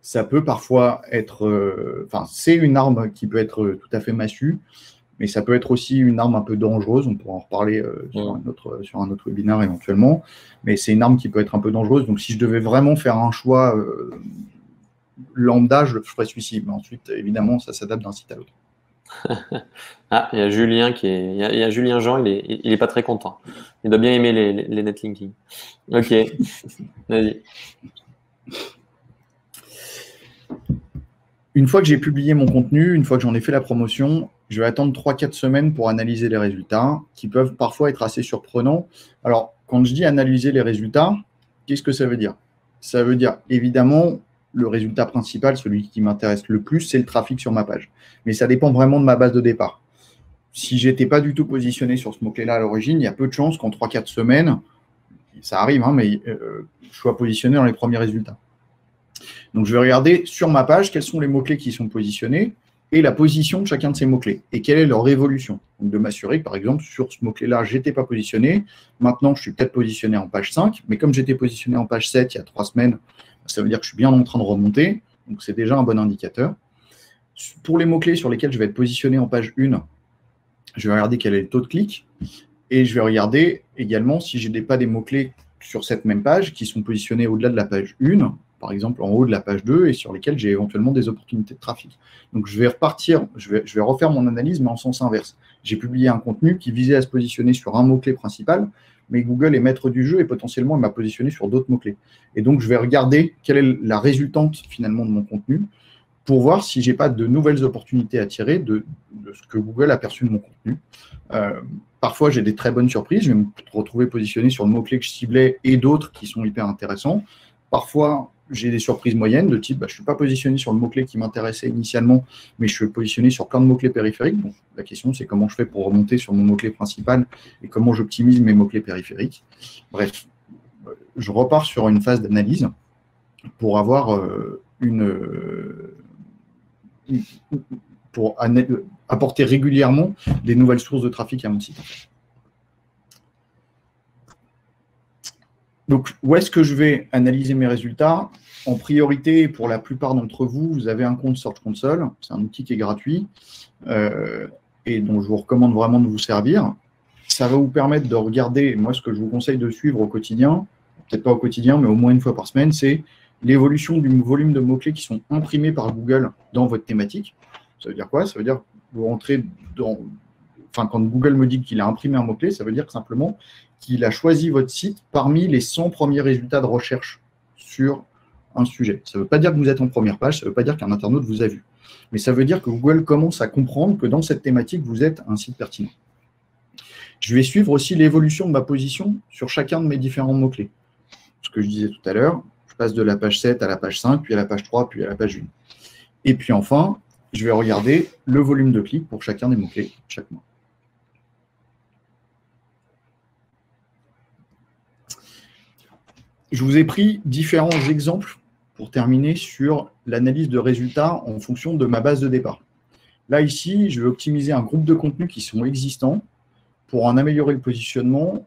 Speaker 1: ça peut parfois être... c'est une arme qui peut être tout à fait massue, mais ça peut être aussi une arme un peu dangereuse. On pourra en reparler sur un autre webinaire éventuellement. Mais c'est une arme qui peut être un peu dangereuse. Donc, si je devais vraiment faire un choix lambda, je ferais celui-ci. Mais ensuite, évidemment, ça s'adapte d'un site à l'autre.
Speaker 2: Ah, il y a Julien il y a Julien Jean, il est pas très content. Il doit bien aimer les netlinking. Ok, vas-y.
Speaker 1: Une fois que j'ai publié mon contenu, une fois que j'en ai fait la promotion, je vais attendre 3-4 semaines pour analyser les résultats, qui peuvent parfois être assez surprenants. Alors, quand je dis analyser les résultats, qu'est-ce que ça veut dire? Ça veut dire, évidemment, le résultat principal, celui qui m'intéresse le plus, c'est le trafic sur ma page. Mais ça dépend vraiment de ma base de départ. Si je n'étais pas du tout positionné sur ce mot-clé-là à l'origine, il y a peu de chances qu'en 3-4 semaines, ça arrive, mais je sois positionné dans les premiers résultats. Donc, je vais regarder sur ma page quels sont les mots-clés qui sont positionnés et la position de chacun de ces mots-clés et quelle est leur évolution. Donc, de m'assurer que, par exemple, sur ce mot-clé-là, je n'étais pas positionné. Maintenant, je suis peut-être positionné en page 5, mais comme j'étais positionné en page 7 il y a 3 semaines, ça veut dire que je suis bien en train de remonter. Donc, c'est déjà un bon indicateur. Pour les mots-clés sur lesquels je vais être positionné en page 1, je vais regarder quel est le taux de clic et je vais regarder également si je n'ai pas des mots-clés sur cette même page qui sont positionnés au-delà de la page 1, par exemple en haut de la page 2 et sur lesquels j'ai éventuellement des opportunités de trafic. Donc, je vais repartir, je vais refaire mon analyse, mais en sens inverse. J'ai publié un contenu qui visait à se positionner sur un mot-clé principal, mais Google est maître du jeu et potentiellement il m'a positionné sur d'autres mots-clés. Et donc, je vais regarder quelle est la résultante finalement de mon contenu pour voir si je n'ai pas de nouvelles opportunités à tirer de ce que Google a perçu de mon contenu. Parfois, j'ai des très bonnes surprises. Je vais me retrouver positionné sur le mot-clé que je ciblais et d'autres qui sont hyper intéressants. Parfois, j'ai des surprises moyennes de type, je ne suis pas positionné sur le mot-clé qui m'intéressait initialement, mais je suis positionné sur plein de mots-clés périphériques. Donc, la question, c'est comment je fais pour remonter sur mon mot-clé principal et comment j'optimise mes mots-clés périphériques. Bref, je repars sur une phase d'analyse pour avoir pour apporter régulièrement des nouvelles sources de trafic à mon site. Donc, où est-ce que je vais analyser mes résultats? En priorité, pour la plupart d'entre vous, vous avez un compte Search Console. C'est un outil qui est gratuit et dont je vous recommande vraiment de vous servir. Ça va vous permettre de regarder, moi, ce que je vous conseille de suivre au quotidien, peut-être pas au quotidien, mais au moins une fois par semaine, c'est l'évolution du volume de mots-clés qui sont imprimés par Google dans votre thématique. Ça veut dire quoi? Ça veut dire que vous rentrez dans... Enfin, quand Google me dit qu'il a imprimé un mot-clé, ça veut dire simplement qu'il a choisi votre site parmi les 100 premiers résultats de recherche sur un sujet. Ça ne veut pas dire que vous êtes en première page, ça ne veut pas dire qu'un internaute vous a vu. Mais ça veut dire que Google commence à comprendre que dans cette thématique, vous êtes un site pertinent. Je vais suivre aussi l'évolution de ma position sur chacun de mes différents mots-clés. Ce que je disais tout à l'heure, je passe de la page 7 à la page 5, puis à la page 3, puis à la page 1. Et puis enfin, je vais regarder le volume de clics pour chacun des mots-clés chaque mois. Je vous ai pris différents exemples pour terminer sur l'analyse de résultats en fonction de ma base de départ. Là, ici, je vais optimiser un groupe de contenus qui sont existants pour en améliorer le positionnement.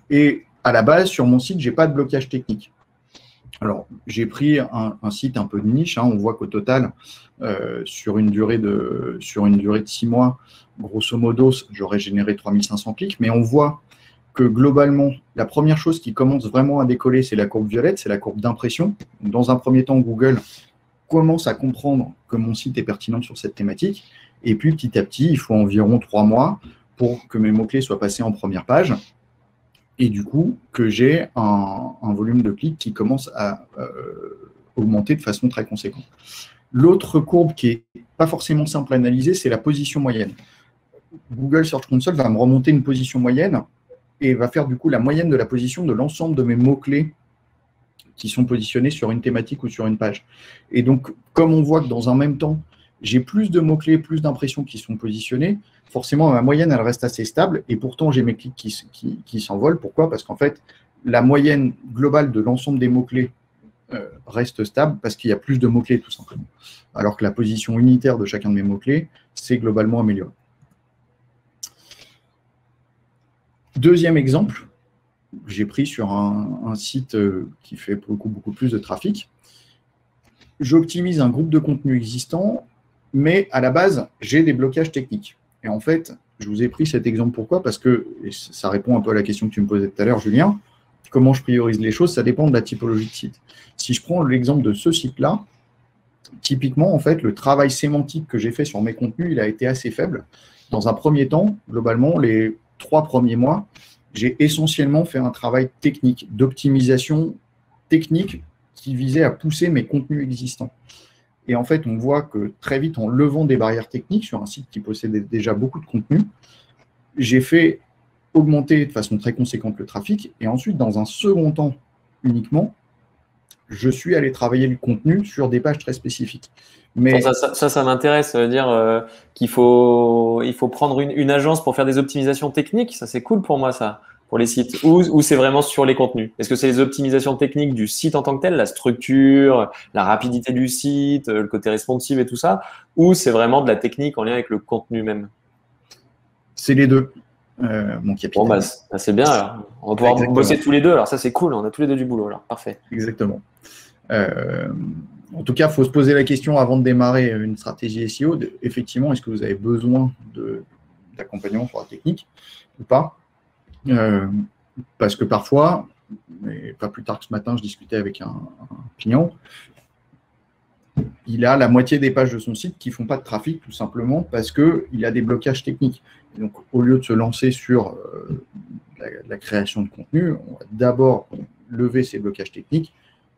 Speaker 1: Et à la base, sur mon site, je n'ai pas de blocage technique. Alors, j'ai pris un site un peu de niche. On voit qu'au total, sur une durée de 6 mois, grosso modo, j'aurais généré 3500 clics. Mais on voit que globalement, la première chose qui commence vraiment à décoller, c'est la courbe violette, c'est la courbe d'impression. Dans un premier temps, Google commence à comprendre que mon site est pertinent sur cette thématique. Et puis, petit à petit, il faut environ 3 mois pour que mes mots-clés soient passés en première page. Et du coup, que j'ai un volume de clics qui commence à augmenter de façon très conséquente. L'autre courbe qui n'est pas forcément simple à analyser, c'est la position moyenne. Google Search Console va me remonter une position moyenne et va faire du coup la moyenne de la position de l'ensemble de mes mots-clés qui sont positionnés sur une thématique ou sur une page. Et donc, comme on voit que dans un même temps, j'ai plus de mots-clés, plus d'impressions qui sont positionnés, forcément, ma moyenne, elle reste assez stable, et pourtant, j'ai mes clics qui s'envolent. Pourquoi? Parce qu'en fait, la moyenne globale de l'ensemble des mots-clés reste stable parce qu'il y a plus de mots-clés, tout simplement. Alors que la position unitaire de chacun de mes mots-clés, c'est globalement amélioré. Deuxième exemple, j'ai pris sur un site qui fait beaucoup plus de trafic. J'optimise un groupe de contenus existants, mais à la base, j'ai des blocages techniques. Et en fait, je vous ai pris cet exemple pourquoi? Parce que, et ça répond un peu à la question que tu me posais tout à l'heure, Julien, comment je priorise les choses, ça dépend de la typologie de site. Si je prends l'exemple de ce site-là, typiquement, en fait, le travail sémantique que j'ai fait sur mes contenus, il a été assez faible. Dans un premier temps, globalement, les 3 premiers mois, j'ai essentiellement fait un travail technique, d'optimisation technique qui visait à pousser mes contenus existants. Et en fait, on voit que très vite, en levant des barrières techniques sur un site qui possédait déjà beaucoup de contenu, j'ai fait augmenter de façon très conséquente le trafic. Et ensuite, dans un second temps uniquement, je suis allé travailler le contenu sur des pages très spécifiques. Mais
Speaker 2: ça m'intéresse. Ça veut dire qu'il faut prendre une agence pour faire des optimisations techniques. Ça, c'est cool pour moi, ça, pour les sites. Ou c'est vraiment sur les contenus? Est-ce que c'est les optimisations techniques du site en tant que tel, la structure, la rapidité du site, le côté responsive et tout ça? Ou c'est vraiment de la technique en lien avec le contenu même?
Speaker 1: c'est les deux, mon capitaine.
Speaker 2: Bon, c'est bien. Alors. On va pouvoir bosser tous les deux. Alors ça, c'est cool. On a tous les deux du boulot. Alors, parfait.
Speaker 1: Exactement. En tout cas, il faut se poser la question avant de démarrer une stratégie SEO. Effectivement, est-ce que vous avez besoin d'accompagnement sur la technique ou pas? Parce que parfois, et pas plus tard que ce matin, je discutais avec un client, il a la moitié des pages de son site qui ne font pas de trafic, tout simplement parce qu'il a des blocages techniques. Et donc, au lieu de se lancer sur la création de contenu, on va d'abord lever ces blocages techniques.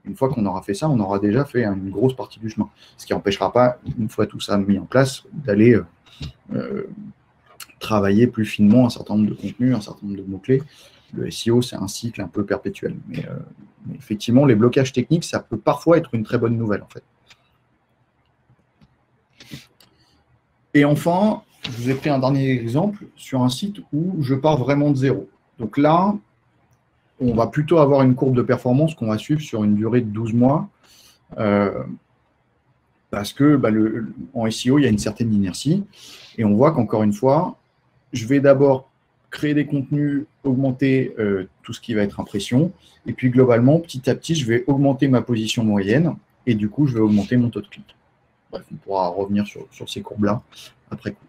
Speaker 1: Une fois qu'on aura fait ça, on aura déjà fait une grosse partie du chemin. Ce qui n'empêchera pas, une fois tout ça mis en place, d'aller travailler plus finement un certain nombre de contenus, un certain nombre de mots-clés. Le SEO, c'est un cycle un peu perpétuel. Mais effectivement, les blocages techniques, ça peut parfois être une très bonne nouvelle, en fait. Et enfin, je vous ai pris un dernier exemple sur un site où je pars vraiment de zéro. Donc là, on va plutôt avoir une courbe de performance qu'on va suivre sur une durée de 12 mois parce que en SEO, il y a une certaine inertie et on voit qu'encore une fois, je vais d'abord créer des contenus, augmenter tout ce qui va être impression et puis globalement, petit à petit, je vais augmenter ma position moyenne et du coup, je vais augmenter mon taux de clic. Bref, on pourra revenir sur ces courbes-là après coup.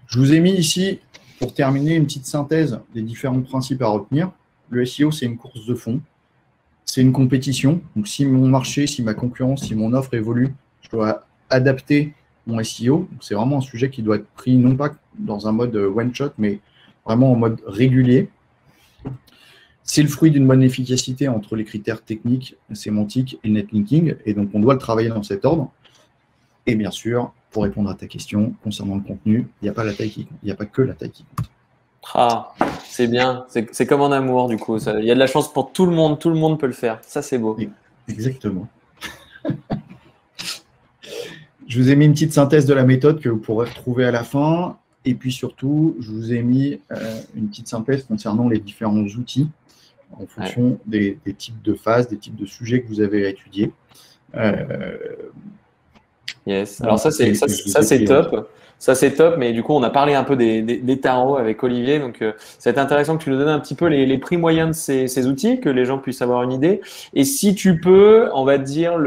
Speaker 1: Je vous ai mis ici, pour terminer, une petite synthèse des différents principes à retenir. Le SEO, c'est une course de fond. c'est une compétition. Donc, si mon marché, si ma concurrence, si mon offre évolue, je dois adapter mon SEO. C'est vraiment un sujet qui doit être pris non pas dans un mode one-shot, mais vraiment en mode régulier. C'est le fruit d'une bonne efficacité entre les critères techniques, sémantiques et le netlinking. Et donc, on doit le travailler dans cet ordre. Et bien sûr, pour répondre à ta question concernant le contenu, il n'y a pas la taille qui compte. Il n'y a pas que la taille qui compte.
Speaker 2: Ah, c'est bien. C'est comme en amour, du coup. Il y a de la chance pour tout le monde peut le faire. Ça, c'est beau.
Speaker 1: Exactement. Je vous ai mis une petite synthèse de la méthode que vous pourrez retrouver à la fin. Et puis surtout, je vous ai mis une petite synthèse concernant les différents outils en fonction des types de phases, des types de sujets que vous avez à étudier.
Speaker 2: Yes. Alors ça c'est top. Ça c'est top, mais du coup on a parlé un peu des tarots avec Olivier, donc c'est intéressant que tu nous donnes un petit peu les prix moyens de ces outils, que les gens puissent avoir une idée. Et si tu peux, on va te dire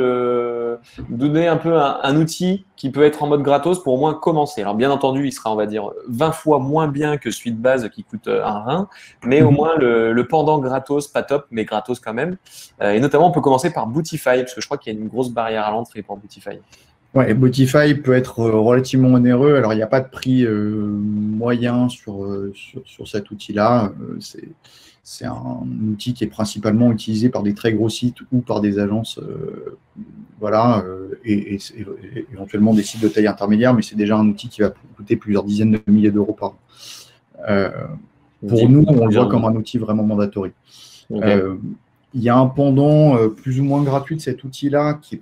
Speaker 2: donner un peu un outil qui peut être en mode gratos pour au moins commencer. Alors bien entendu, il sera on va dire 20 fois moins bien que celui de base qui coûte un rein, mais au moins le pendant gratos, pas top, mais gratos quand même. Et notamment on peut commencer par Bootify, parce que je crois qu'il y a une grosse barrière à l'entrée pour Bootify.
Speaker 1: Ouais, Bootify peut être relativement onéreux. Alors, il n'y a pas de prix moyen sur cet outil-là. C'est un outil qui est principalement utilisé par des très gros sites ou par des agences, et éventuellement des sites de taille intermédiaire, mais c'est déjà un outil qui va coûter plusieurs dizaines de milliers d'euros par an. Pour nous, on le voit comme un outil vraiment mandatory.
Speaker 2: Okay.
Speaker 1: Il y a un pendant plus ou moins gratuit de cet outil-là qui,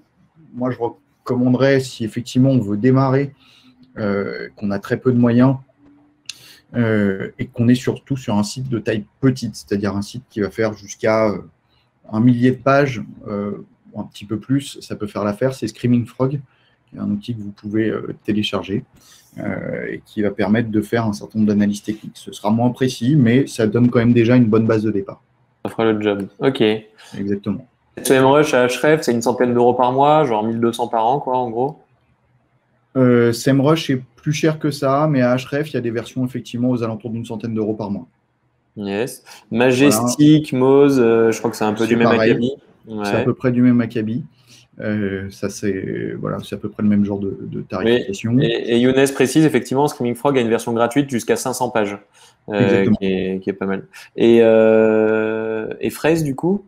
Speaker 1: moi, je recommanderais si effectivement on veut démarrer, qu'on a très peu de moyens et qu'on est surtout sur un site de taille petite, c'est-à-dire un site qui va faire jusqu'à 1 millier de pages, ou un petit peu plus, ça peut faire l'affaire. C'est Screaming Frog, qui est un outil que vous pouvez télécharger et qui va permettre de faire un certain nombre d'analyses techniques. Ce sera moins précis, mais ça donne quand même déjà une bonne base de départ.
Speaker 2: Ça fera le job. Ok.
Speaker 1: Exactement.
Speaker 2: SEMrush à Ahrefs, c'est une centaine d'euros par mois, genre 1200 par an, quoi, en gros.
Speaker 1: SEMrush est plus cher que ça, mais à Ahrefs, il y a des versions effectivement aux alentours d'une centaine d'euros par mois.
Speaker 2: Yes. Majestic, voilà. Moz, je crois que c'est un peu du même acabit.
Speaker 1: Ouais. C'est à peu près du même acabit. Ça, c'est à peu près le même genre de tarification.
Speaker 2: Oui. Et Younes précise, effectivement, Screaming Frog a une version gratuite jusqu'à 500 pages, qui est pas mal. Et Phrase, du coup?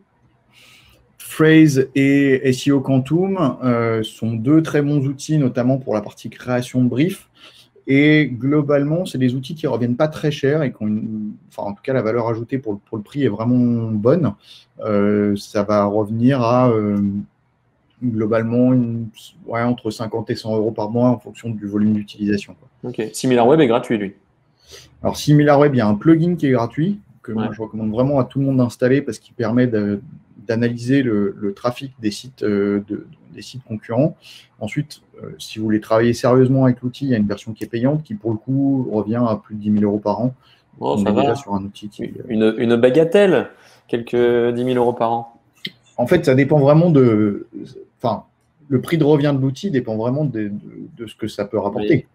Speaker 1: Phrase et SEO Quantum sont deux très bons outils, notamment pour la partie création de briefs. Et globalement, c'est des outils qui ne reviennent pas très cher et qui ont en tout cas, la valeur ajoutée pour le prix est vraiment bonne. Ça va revenir à globalement entre 50 et 100 euros par mois en fonction du volume d'utilisation.
Speaker 2: Ok. SimilarWeb est gratuit, lui.
Speaker 1: Alors, SimilarWeb, il y a un plugin qui est gratuit que moi, je recommande vraiment à tout le monde d'installer parce qu'il permet d'analyser le trafic des sites, des sites concurrents. Ensuite, si vous voulez travailler sérieusement avec l'outil, il y a une version qui est payante qui, pour le coup, revient à plus de 10 000 euros par an.
Speaker 2: Oh, on est déjà
Speaker 1: sur un outil qui…
Speaker 2: Une bagatelle, quelques 10 000 euros par an.
Speaker 1: En fait, ça dépend vraiment de… Enfin, le prix de revient de l'outil dépend vraiment de ce que ça peut rapporter.
Speaker 2: Oui.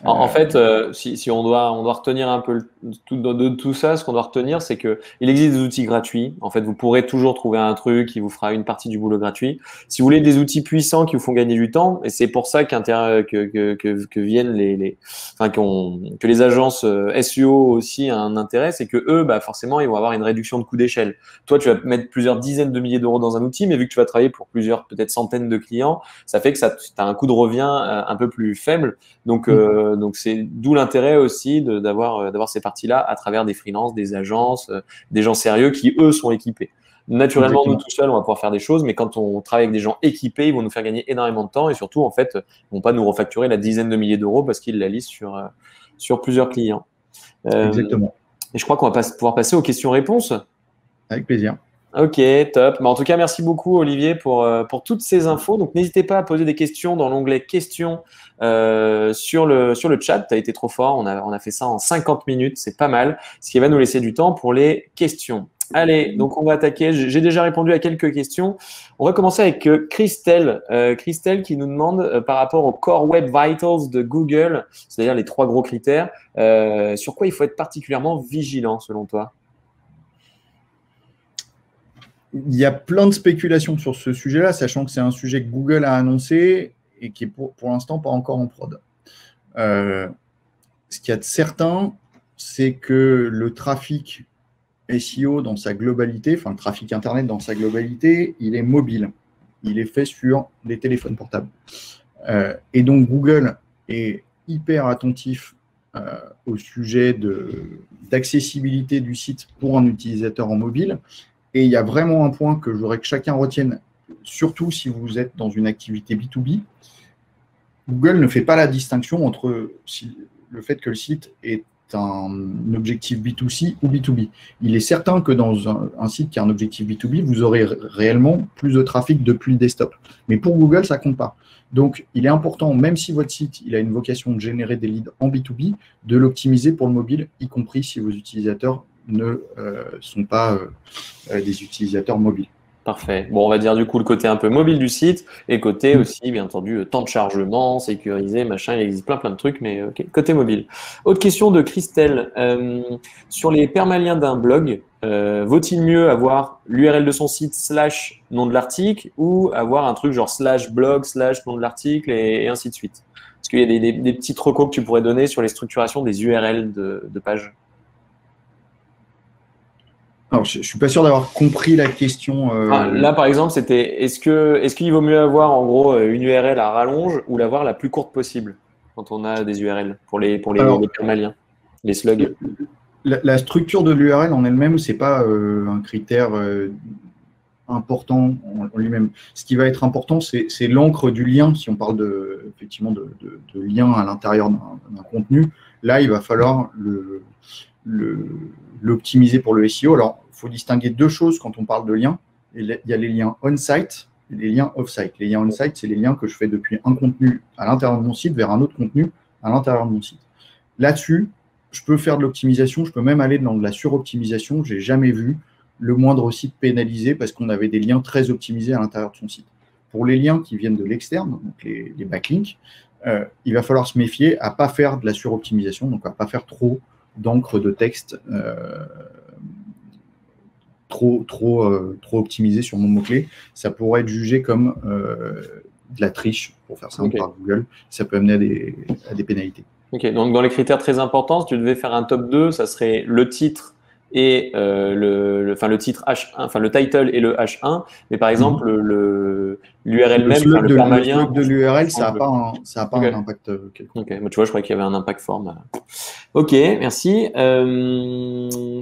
Speaker 2: En fait, si on doit retenir un peu de tout ça, ce qu'on doit retenir, c'est que il existe des outils gratuits. En fait, vous pourrez toujours trouver un truc qui vous fera une partie du boulot gratuit. Si vous voulez des outils puissants qui vous font gagner du temps, et c'est pour ça que viennent que les agences SEO aussi a un intérêt, c'est que eux, forcément, ils vont avoir une réduction de coût d'échelle. Toi, tu vas mettre plusieurs dizaines de milliers d'euros dans un outil, mais vu que tu vas travailler pour plusieurs, peut-être centaines de clients, ça fait que tu as un coût de revient un peu plus faible. Donc c'est d'où l'intérêt aussi d'avoir ces parties-là à travers des freelances, des agences, des gens sérieux qui, eux, sont équipés. Naturellement, nous, tout seuls, on va pouvoir faire des choses, mais quand on travaille avec des gens équipés, ils vont nous faire gagner énormément de temps et surtout, en fait, ils vont pas nous refacturer la dizaine de milliers d'euros parce qu'ils la lisent sur plusieurs clients.
Speaker 1: Exactement.
Speaker 2: Et je crois qu'on va pouvoir passer aux questions-réponses.
Speaker 1: Avec plaisir.
Speaker 2: Ok, top. En tout cas, merci beaucoup, Olivier, pour toutes ces infos. Donc, n'hésitez pas à poser des questions dans l'onglet questions sur le chat. Tu as été trop fort. On a fait ça en 50 minutes. C'est pas mal. Ce qui va nous laisser du temps pour les questions. Allez, donc on va attaquer. J'ai déjà répondu à quelques questions. On va commencer avec Christelle. Christelle qui nous demande par rapport au Core Web Vitals de Google, c'est-à-dire les 3 gros critères, sur quoi il faut être particulièrement vigilant selon toi?
Speaker 1: Il y a plein de spéculations sur ce sujet-là, sachant que c'est un sujet que Google a annoncé et qui est pour l'instant pas encore en prod. Ce qu'il y a de certain, c'est que le trafic SEO dans sa globalité, enfin le trafic Internet dans sa globalité, il est mobile. Il est fait sur les téléphones portables. Et donc Google est hyper attentif au sujet d'accessibilité du site pour un utilisateur en mobile. Et il y a vraiment un point que je voudrais que chacun retienne, surtout si vous êtes dans une activité B2B. Google ne fait pas la distinction entre le fait que le site est un objectif B2C ou B2B. Il est certain que dans un site qui a un objectif B2B, vous aurez réellement plus de trafic depuis le desktop. Mais pour Google, ça ne compte pas. Donc, il est important, même si votre site il a une vocation de générer des leads en B2B, de l'optimiser pour le mobile, y compris si vos utilisateurs ne sont pas des utilisateurs mobiles.
Speaker 2: Parfait. Bon, on va dire du coup le côté un peu mobile du site et côté aussi, bien entendu, temps de chargement, sécurisé, machin, il existe plein de trucs, mais côté mobile. Autre question de Christelle. Sur les permaliens d'un blog, vaut-il mieux avoir l'URL de son site / nom de l'article ou avoir un truc genre /blog / nom de l'article et ainsi de suite? Est-ce qu'il y a des petits recos que tu pourrais donner sur les structurations des URL de pages?
Speaker 1: Alors, je ne suis pas sûr d'avoir compris la question.
Speaker 2: Là, par exemple, c'était est-ce qu'il vaut mieux avoir en gros une URL à rallonge ou l'avoir la plus courte possible quand on a des URL pour les permaliens, les slugs?
Speaker 1: La structure de l'URL en elle-même, ce n'est pas un critère important en lui-même. Ce qui va être important, c'est l'encre du lien. Si on parle effectivement de lien à l'intérieur d'un contenu, là, il va falloir l'optimiser pour le SEO. Alors, il faut distinguer deux choses quand on parle de liens. Il y a les liens on-site et les liens off-site. Les liens on-site, c'est les liens que je fais depuis un contenu à l'intérieur de mon site vers un autre contenu à l'intérieur de mon site. Là-dessus, je peux faire de l'optimisation, je peux même aller dans de la suroptimisation. Je n'ai jamais vu le moindre site pénalisé parce qu'on avait des liens très optimisés à l'intérieur de son site. Pour les liens qui viennent de l'externe, donc les backlinks, il va falloir se méfier à ne pas faire de la suroptimisation, donc à ne pas faire trop d'encre de texte trop optimisé sur mon mot-clé. Ça pourrait être jugé comme de la triche, pour faire simple, par Google. Ça peut amener à des pénalités.
Speaker 2: Ok, donc dans les critères très importants, si tu devais faire un top 2, ça serait le titre et le titre H1, enfin le title et le H1, mais par exemple l'URL même, le permalien.
Speaker 1: Le slug de l'URL, ça n'a pas un impact quelconque.
Speaker 2: Ok, tu vois, je croyais qu'il y avait un impact fort. Ok, merci.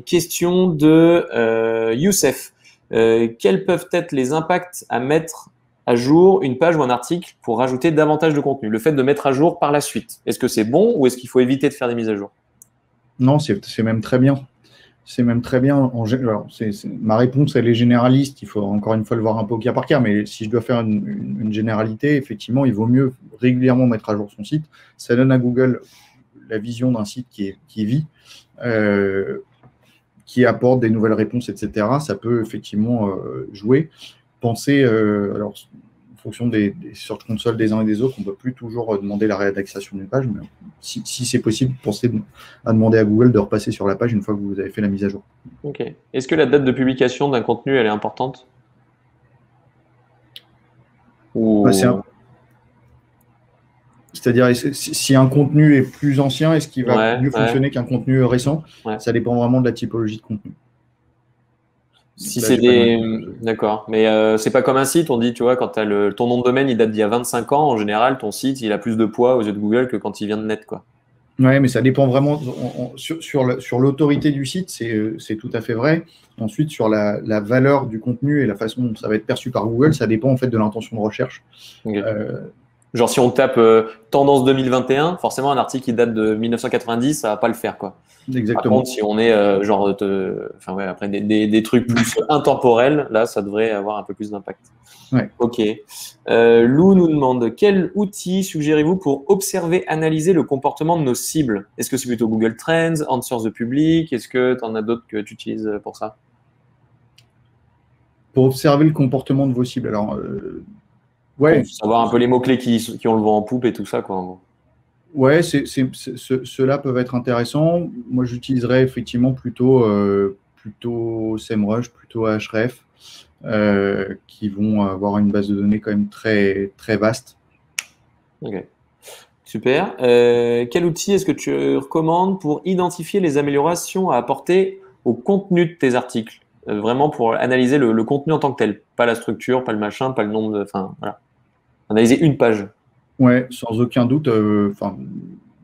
Speaker 2: Question de Youssef. Quels peuvent être les impacts à mettre à jour une page ou un article pour rajouter davantage de contenu? Le fait de mettre à jour par la suite, est-ce que c'est bon ou est-ce qu'il faut éviter de faire des mises à jour?
Speaker 1: Non, c'est même très bien. C'est même très bien. Alors, ma réponse, elle est généraliste. Il faut encore une fois le voir un peu au cas par cas. Mais si je dois faire une généralité, effectivement, il vaut mieux régulièrement mettre à jour son site. Ça donne à Google la vision d'un site qui vit, qui apporte des nouvelles réponses, etc. Ça peut effectivement jouer. Pensez, alors, en fonction des Search Console des uns et des autres, on ne peut plus toujours demander la réindexation d'une page, mais si c'est possible, pensez à demander à Google de repasser sur la page une fois que vous avez fait la mise à jour.
Speaker 2: Ok. Est-ce que la date de publication d'un contenu, elle est importante? Ou...
Speaker 1: C'est-à-dire, si un contenu est plus ancien, est-ce qu'il va mieux fonctionner qu'un contenu récent? Ça dépend vraiment de la typologie de contenu.
Speaker 2: Si c'est D'accord. Mais c'est pas comme un site, on dit, tu vois, quand ton nom de domaine, il date d'il y a 25 ans, en général, ton site, il a plus de poids aux yeux de Google que quand il vient de net, quoi.
Speaker 1: Oui, mais ça dépend vraiment. Sur l'autorité du site, c'est tout à fait vrai. Ensuite, sur la valeur du contenu et la façon dont ça va être perçu par Google, ça dépend en fait de l'intention de recherche.
Speaker 2: Okay. Genre, si on tape tendance 2021, forcément, un article qui date de 1990, ça va pas le faire, quoi.
Speaker 1: Exactement.
Speaker 2: Par contre, si on est après des trucs plus intemporels, là, ça devrait avoir un peu plus d'impact.
Speaker 1: Ouais.
Speaker 2: Ok. Lou nous demande quel outil suggérez-vous pour observer, analyser le comportement de nos cibles? Est-ce que c'est plutôt Google Trends, Answers the Public? Est-ce que tu en as d'autres que tu utilises pour ça?
Speaker 1: Pour observer le comportement de vos cibles. Alors, ouais.
Speaker 2: Pour savoir un peu les mots-clés qui ont le vent en poupe et tout ça, quoi.
Speaker 1: Ouais, ceux-là peuvent être intéressants. Moi, j'utiliserais effectivement plutôt SEMrush, plutôt Ahref. qui vont avoir une base de données quand même très, très vaste.
Speaker 2: Ok. Super. Quel outil est-ce que tu recommandes pour identifier les améliorations à apporter au contenu de tes articles? Vraiment pour analyser le contenu en tant que tel, pas la structure, pas le machin, pas le nombre de. Enfin, voilà. Analyser une page.
Speaker 1: Ouais, sans aucun doute.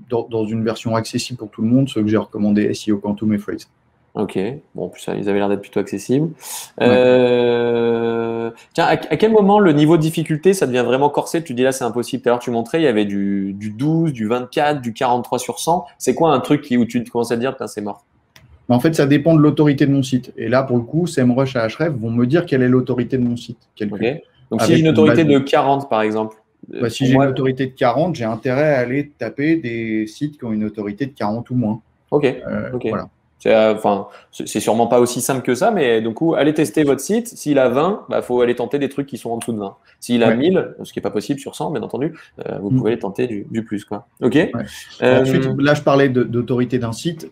Speaker 1: Dans une version accessible pour tout le monde, ceux que j'ai recommandé, SEO Quantum et Phrase.
Speaker 2: Ok, bon, en plus, ils avaient l'air d'être plutôt accessibles.
Speaker 1: Ouais.
Speaker 2: Tiens, à quel moment le niveau de difficulté, ça devient vraiment corsé? Tu dis là, c'est impossible. Tout à l'heure, tu montrais, il y avait du 12, du 24, du 43 sur 100. C'est quoi un truc où tu commences à te dire, putain, c'est mort?
Speaker 1: En fait, ça dépend de l'autorité de mon site. Et là, pour le coup, SEMrush et Ahrefs vont me dire quelle est l'autorité de mon site.
Speaker 2: Okay. Donc, si j'ai une autorité de 40, par exemple.
Speaker 1: Si j'ai une autorité de 40, j'ai intérêt à aller taper des sites qui ont une autorité de 40 ou moins.
Speaker 2: Ok.
Speaker 1: Voilà.
Speaker 2: C'est sûrement pas aussi simple que ça, mais du coup, allez tester votre site. S'il a 20, il faut aller tenter des trucs qui sont en dessous de 20. S'il a 1000, ce qui n'est pas possible sur 100, bien entendu, vous pouvez aller tenter du plus, quoi. Ok.
Speaker 1: Ensuite, là, je parlais d'autorité d'un site.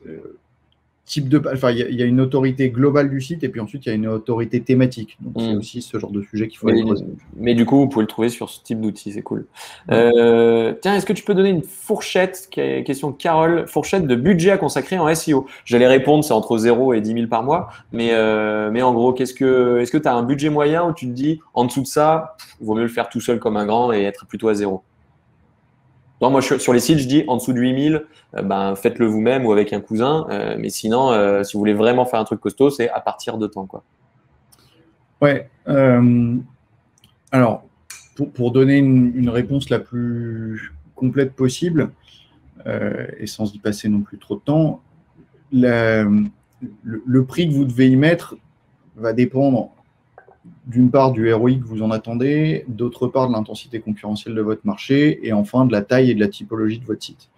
Speaker 1: Il y a une autorité globale du site et puis ensuite il y a une autorité thématique. Donc c'est aussi ce genre de sujet qu'il faut aller creuser.
Speaker 2: Mais du coup, vous pouvez le trouver sur ce type d'outil, c'est cool. Tiens, est-ce que tu peux donner une fourchette, question de Carole, fourchette de budget à consacrer en SEO? J'allais répondre, c'est entre 0 et 10 000 par mois, mais en gros, est-ce que tu as un budget moyen où tu te dis, en dessous de ça, il vaut mieux le faire tout seul comme un grand et être plutôt à 0? Non, moi, sur les sites, je dis en dessous de 8000, faites-le vous-même ou avec un cousin. Mais sinon, si vous voulez vraiment faire un truc costaud, c'est à partir de temps, quoi.
Speaker 1: Ouais. Alors, pour donner une réponse la plus complète possible, et sans y passer non plus trop de temps, le prix que vous devez y mettre va dépendre d'une part du ROI que vous en attendez, d'autre part de l'intensité concurrentielle de votre marché, et enfin de la taille et de la typologie de votre site.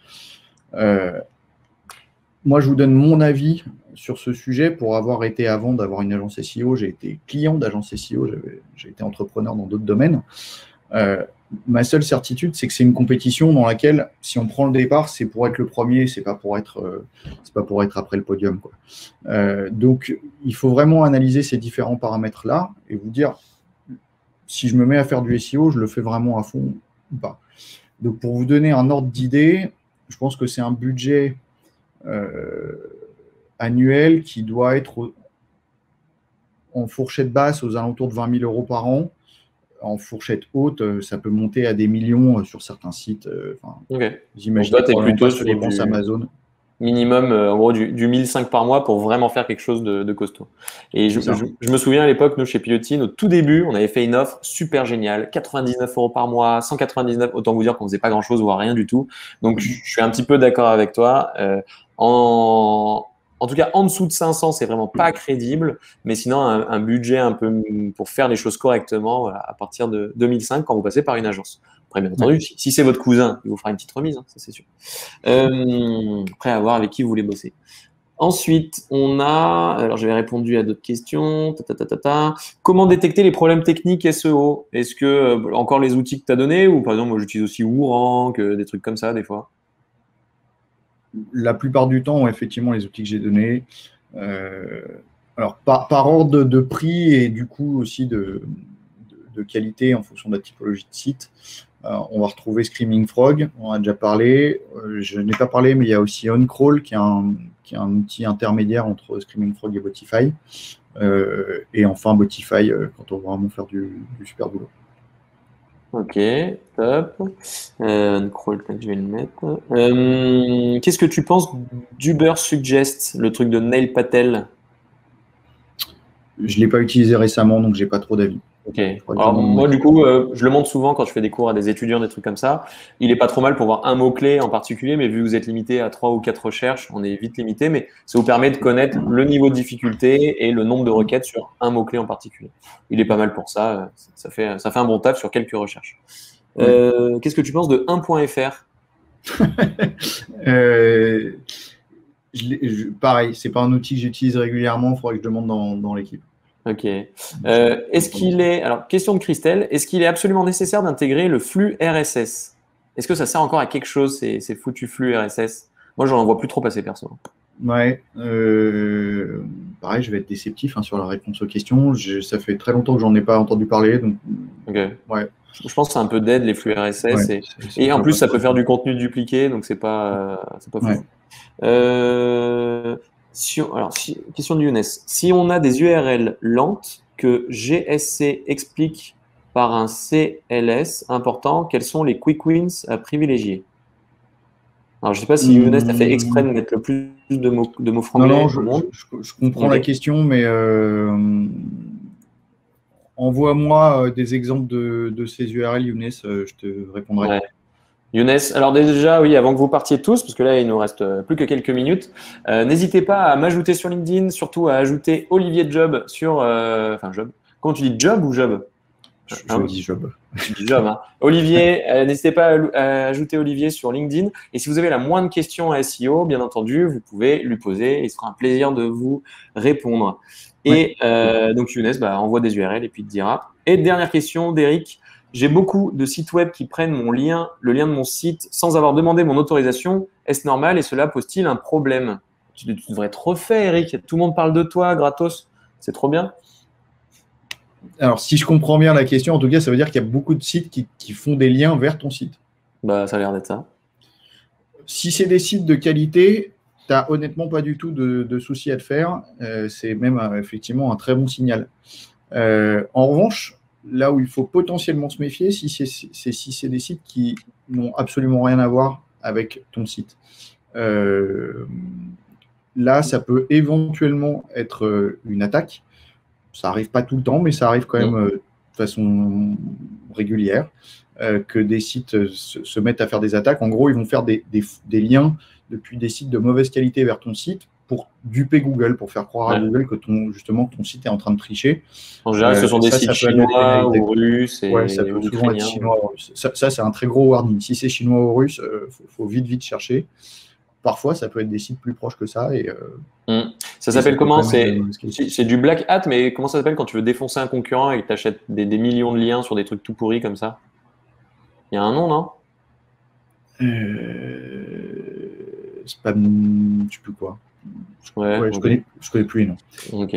Speaker 1: Moi, je vous donne mon avis sur ce sujet. Pour avoir été, avant d'avoir une agence SEO, j'ai été client d'agence SEO, j'ai été entrepreneur dans d'autres domaines. Ma seule certitude, c'est que c'est une compétition dans laquelle, si on prend le départ, c'est pour être le premier, c'est pas pour être après le podium, quoi. Donc, il faut vraiment analyser ces différents paramètres-là et vous dire, si je me mets à faire du SEO, je le fais vraiment à fond ou pas. Donc, pour vous donner un ordre d'idée, je pense que c'est un budget annuel qui doit être en fourchette basse aux alentours de 20 000 euros par an. En fourchette haute, ça peut monter à des millions sur certains sites. J'imagine que tu es plutôt sur les dépenses Amazon.
Speaker 2: Minimum, en gros, du 1005 par mois pour vraiment faire quelque chose de costaud. Et je me souviens à l'époque, nous, chez Pilotine, au tout début, on avait fait une offre super géniale, 99 euros par mois, 199, autant vous dire qu'on faisait pas grand-chose, voire rien du tout. Donc, je suis un petit peu d'accord avec toi. En tout cas, en dessous de 500, c'est vraiment pas crédible. Mais sinon, un budget un peu pour faire les choses correctement à partir de 2005 quand vous passez par une agence. Après, bien entendu, si c'est votre cousin, il vous fera une petite remise, hein, ça c'est sûr. Après, à voir avec qui vous voulez bosser. Ensuite, alors j'avais répondu à d'autres questions. Comment détecter les problèmes techniques SEO? Est-ce que encore les outils que tu as donnés, ou par exemple, moi j'utilise aussi Woorank, des trucs comme ça des fois?
Speaker 1: La plupart du temps, effectivement, les outils que j'ai donnés. Alors, par ordre de prix et du coup aussi de qualité en fonction de la typologie de site, on va retrouver Screaming Frog, on en a déjà parlé. Je n'ai pas parlé, mais il y a aussi OnCrawl qui est un outil intermédiaire entre Screaming Frog et Botify. Et enfin, Botify quand on va vraiment faire du super boulot.
Speaker 2: Ok, top. OnCrawl, je vais le mettre. Qu'est-ce que tu penses d'Ubersuggest, le truc de Neil Patel?
Speaker 1: Je ne l'ai pas utilisé récemment, donc je n'ai pas trop d'avis.
Speaker 2: Ok. Alors moi, du coup, je le montre souvent quand je fais des cours à des étudiants, des trucs comme ça. Il est pas trop mal pour voir un mot-clé en particulier, mais vu que vous êtes limité à 3 ou 4 recherches, on est vite limité, mais ça vous permet de connaître le niveau de difficulté et le nombre de requêtes sur un mot-clé en particulier. Il est pas mal pour ça. Ça fait un bon taf sur quelques recherches. Qu'est-ce que tu penses de 1.fr?
Speaker 1: Pareil, c'est pas un outil que j'utilise régulièrement, il faudrait que je demande dans l'équipe.
Speaker 2: Ok. Alors, question de Christelle, est-ce qu'il est absolument nécessaire d'intégrer le flux RSS? Est-ce que ça sert encore à quelque chose, ces foutus flux RSS? Moi, j'en vois plus trop passer, perso.
Speaker 1: Ouais. Pareil, je vais être déceptif sur la réponse aux questions. Ça fait très longtemps que j'en ai pas entendu parler, donc
Speaker 2: Okay.
Speaker 1: ouais.
Speaker 2: Je pense que c'est un peu dead les flux RSS
Speaker 1: Ouais,
Speaker 2: et en plus ça peut faire du contenu dupliqué, donc c'est pas fou.
Speaker 1: Ouais.
Speaker 2: Question de Younes. Si on a des URL lentes que GSC explique par un CLS important, quels sont les quick wins à privilégier? Alors, je ne sais pas si Younes a fait exprès de mettre le plus de mots franglais au monde.
Speaker 1: Je comprends la question, mais envoie-moi des exemples de ces URL, Younes, je te répondrai.
Speaker 2: Ouais. Younes, alors déjà, oui, avant que vous partiez tous, parce que là, il nous reste plus que quelques minutes, n'hésitez pas à m'ajouter sur LinkedIn, surtout à ajouter Olivier Job sur… Job. Comment tu dis, Job ou Job?
Speaker 1: Je dis Job.
Speaker 2: Tu dis Job, hein. Olivier, n'hésitez pas à ajouter Olivier sur LinkedIn. Et si vous avez la moindre question à SEO, bien entendu, vous pouvez lui poser. Il sera un plaisir de vous répondre. Et donc, Younes envoie des URL et puis il te dira. Et dernière question d'Eric. J'ai beaucoup de sites web qui prennent le lien de mon site sans avoir demandé mon autorisation. Est-ce normal et cela pose-t-il un problème? Tu devrais être refait, Eric. Tout le monde parle de toi, gratos. C'est trop bien.
Speaker 1: Alors, si je comprends bien la question, en tout cas, ça veut dire qu'il y a beaucoup de sites qui font des liens vers ton site.
Speaker 2: Ça a l'air d'être ça.
Speaker 1: Si c'est des sites de qualité, tu n'as honnêtement pas du tout de souci à te faire. C'est même effectivement un très bon signal. En revanche, là où il faut potentiellement se méfier, si c'est des sites qui n'ont absolument rien à voir avec ton site. Là, ça peut éventuellement être une attaque. Ça n'arrive pas tout le temps, mais ça arrive quand même de façon régulière que des sites se mettent à faire des attaques. En gros, ils vont faire des liens depuis des sites de mauvaise qualité vers ton site pour duper Google, pour faire croire à Google que ton site est en train de tricher.
Speaker 2: En général, ce sont des sites chinois ou russes.
Speaker 1: Ouais, ça peut souvent être chinois ou russe. Ça, c'est un très gros warning. Si c'est chinois ou russe, faut vite chercher. Parfois, ça peut être des sites plus proches que ça.
Speaker 2: Ça s'appelle comment? C'est du black hat, mais comment ça s'appelle quand tu veux défoncer un concurrent et que tu achètes des millions de liens sur des trucs tout pourris comme ça? Il y a un nom, non?
Speaker 1: Spam, je sais plus quoi. Je connais plus les noms.
Speaker 2: Ok.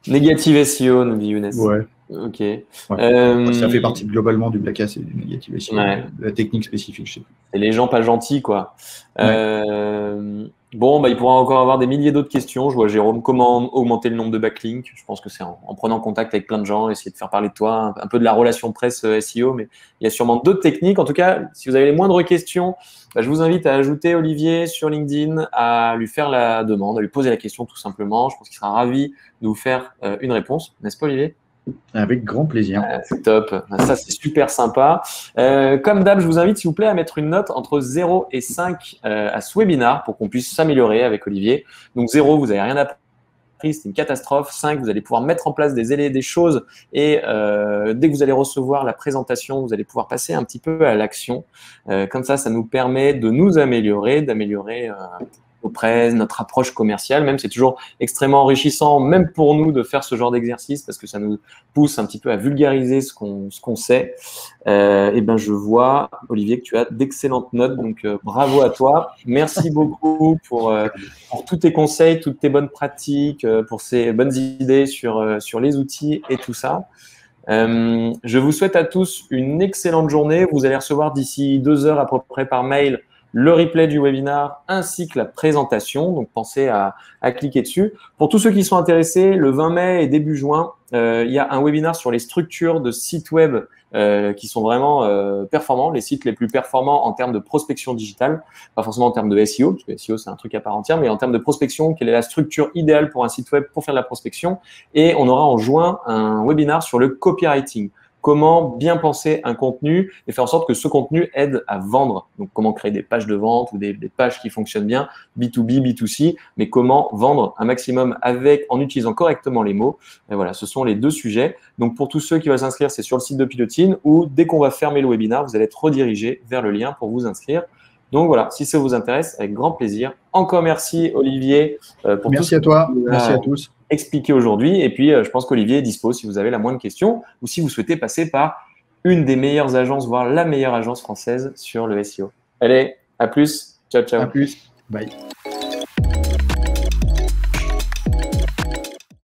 Speaker 2: Négative SEO, nous dit Younes.
Speaker 1: Ouais.
Speaker 2: Ok.
Speaker 1: Ça fait partie globalement du black hat et du négative SEO.
Speaker 2: Ouais.
Speaker 1: La technique spécifique, je sais plus.
Speaker 2: Et les gens pas gentils, quoi.
Speaker 1: Ouais.
Speaker 2: Bon, il pourra encore avoir des milliers d'autres questions. Je vois Jérôme, comment augmenter le nombre de backlinks? Je pense que c'est en prenant contact avec plein de gens, essayer de faire parler de toi, un peu de la relation presse SEO, mais il y a sûrement d'autres techniques. En tout cas, si vous avez les moindres questions, je vous invite à ajouter Olivier sur LinkedIn, à lui faire la demande, à lui poser la question tout simplement. Je pense qu'il sera ravi de vous faire une réponse. N'est-ce pas, Olivier?
Speaker 1: Avec grand plaisir.
Speaker 2: C'est top. Ça, c'est super sympa. Comme d'hab, je vous invite, s'il vous plaît, à mettre une note entre 0 et 5 à ce webinaire pour qu'on puisse s'améliorer avec Olivier. Donc, 0, vous n'avez rien appris, c'est une catastrophe. 5, vous allez pouvoir mettre en place des choses et dès que vous allez recevoir la présentation, vous allez pouvoir passer un petit peu à l'action. Comme ça nous permet de nous améliorer, d'améliorer notre approche commerciale. Même, c'est toujours extrêmement enrichissant, même pour nous, de faire ce genre d'exercice parce que ça nous pousse un petit peu à vulgariser ce qu'on sait. Je vois, Olivier, que tu as d'excellentes notes, donc bravo à toi. Merci beaucoup pour tous tes conseils, toutes tes bonnes pratiques, pour ces bonnes idées sur les outils et tout ça. Je vous souhaite à tous une excellente journée. Vous allez recevoir d'ici 2 heures à peu près par mail le replay du webinaire ainsi que la présentation. Donc, pensez à cliquer dessus. Pour tous ceux qui sont intéressés, le 20 mai et début juin, il y a un webinaire sur les structures de sites web qui sont vraiment performants, les sites les plus performants en termes de prospection digitale, pas forcément en termes de SEO, parce que SEO, c'est un truc à part entière, mais en termes de prospection, quelle est la structure idéale pour un site web pour faire de la prospection. Et on aura en juin un webinaire sur le copywriting. Comment bien penser un contenu et faire en sorte que ce contenu aide à vendre. Donc, comment créer des pages de vente ou des pages qui fonctionnent bien, B2B, B2C, mais comment vendre un maximum en utilisant correctement les mots. Et voilà, ce sont les 2 sujets. Donc, pour tous ceux qui veulent s'inscrire, c'est sur le site de Pilotine où dès qu'on va fermer le webinaire, vous allez être redirigé vers le lien pour vous inscrire. Donc, voilà, si ça vous intéresse, avec grand plaisir. Encore merci, Olivier.
Speaker 1: Merci à toi. Merci à tous.
Speaker 2: Expliqué aujourd'hui. Et puis, je pense qu'Olivier est dispo si vous avez la moindre question ou si vous souhaitez passer par une des meilleures agences, voire la meilleure agence française sur le SEO. Allez, à plus. Ciao, ciao.
Speaker 1: À plus. Bye.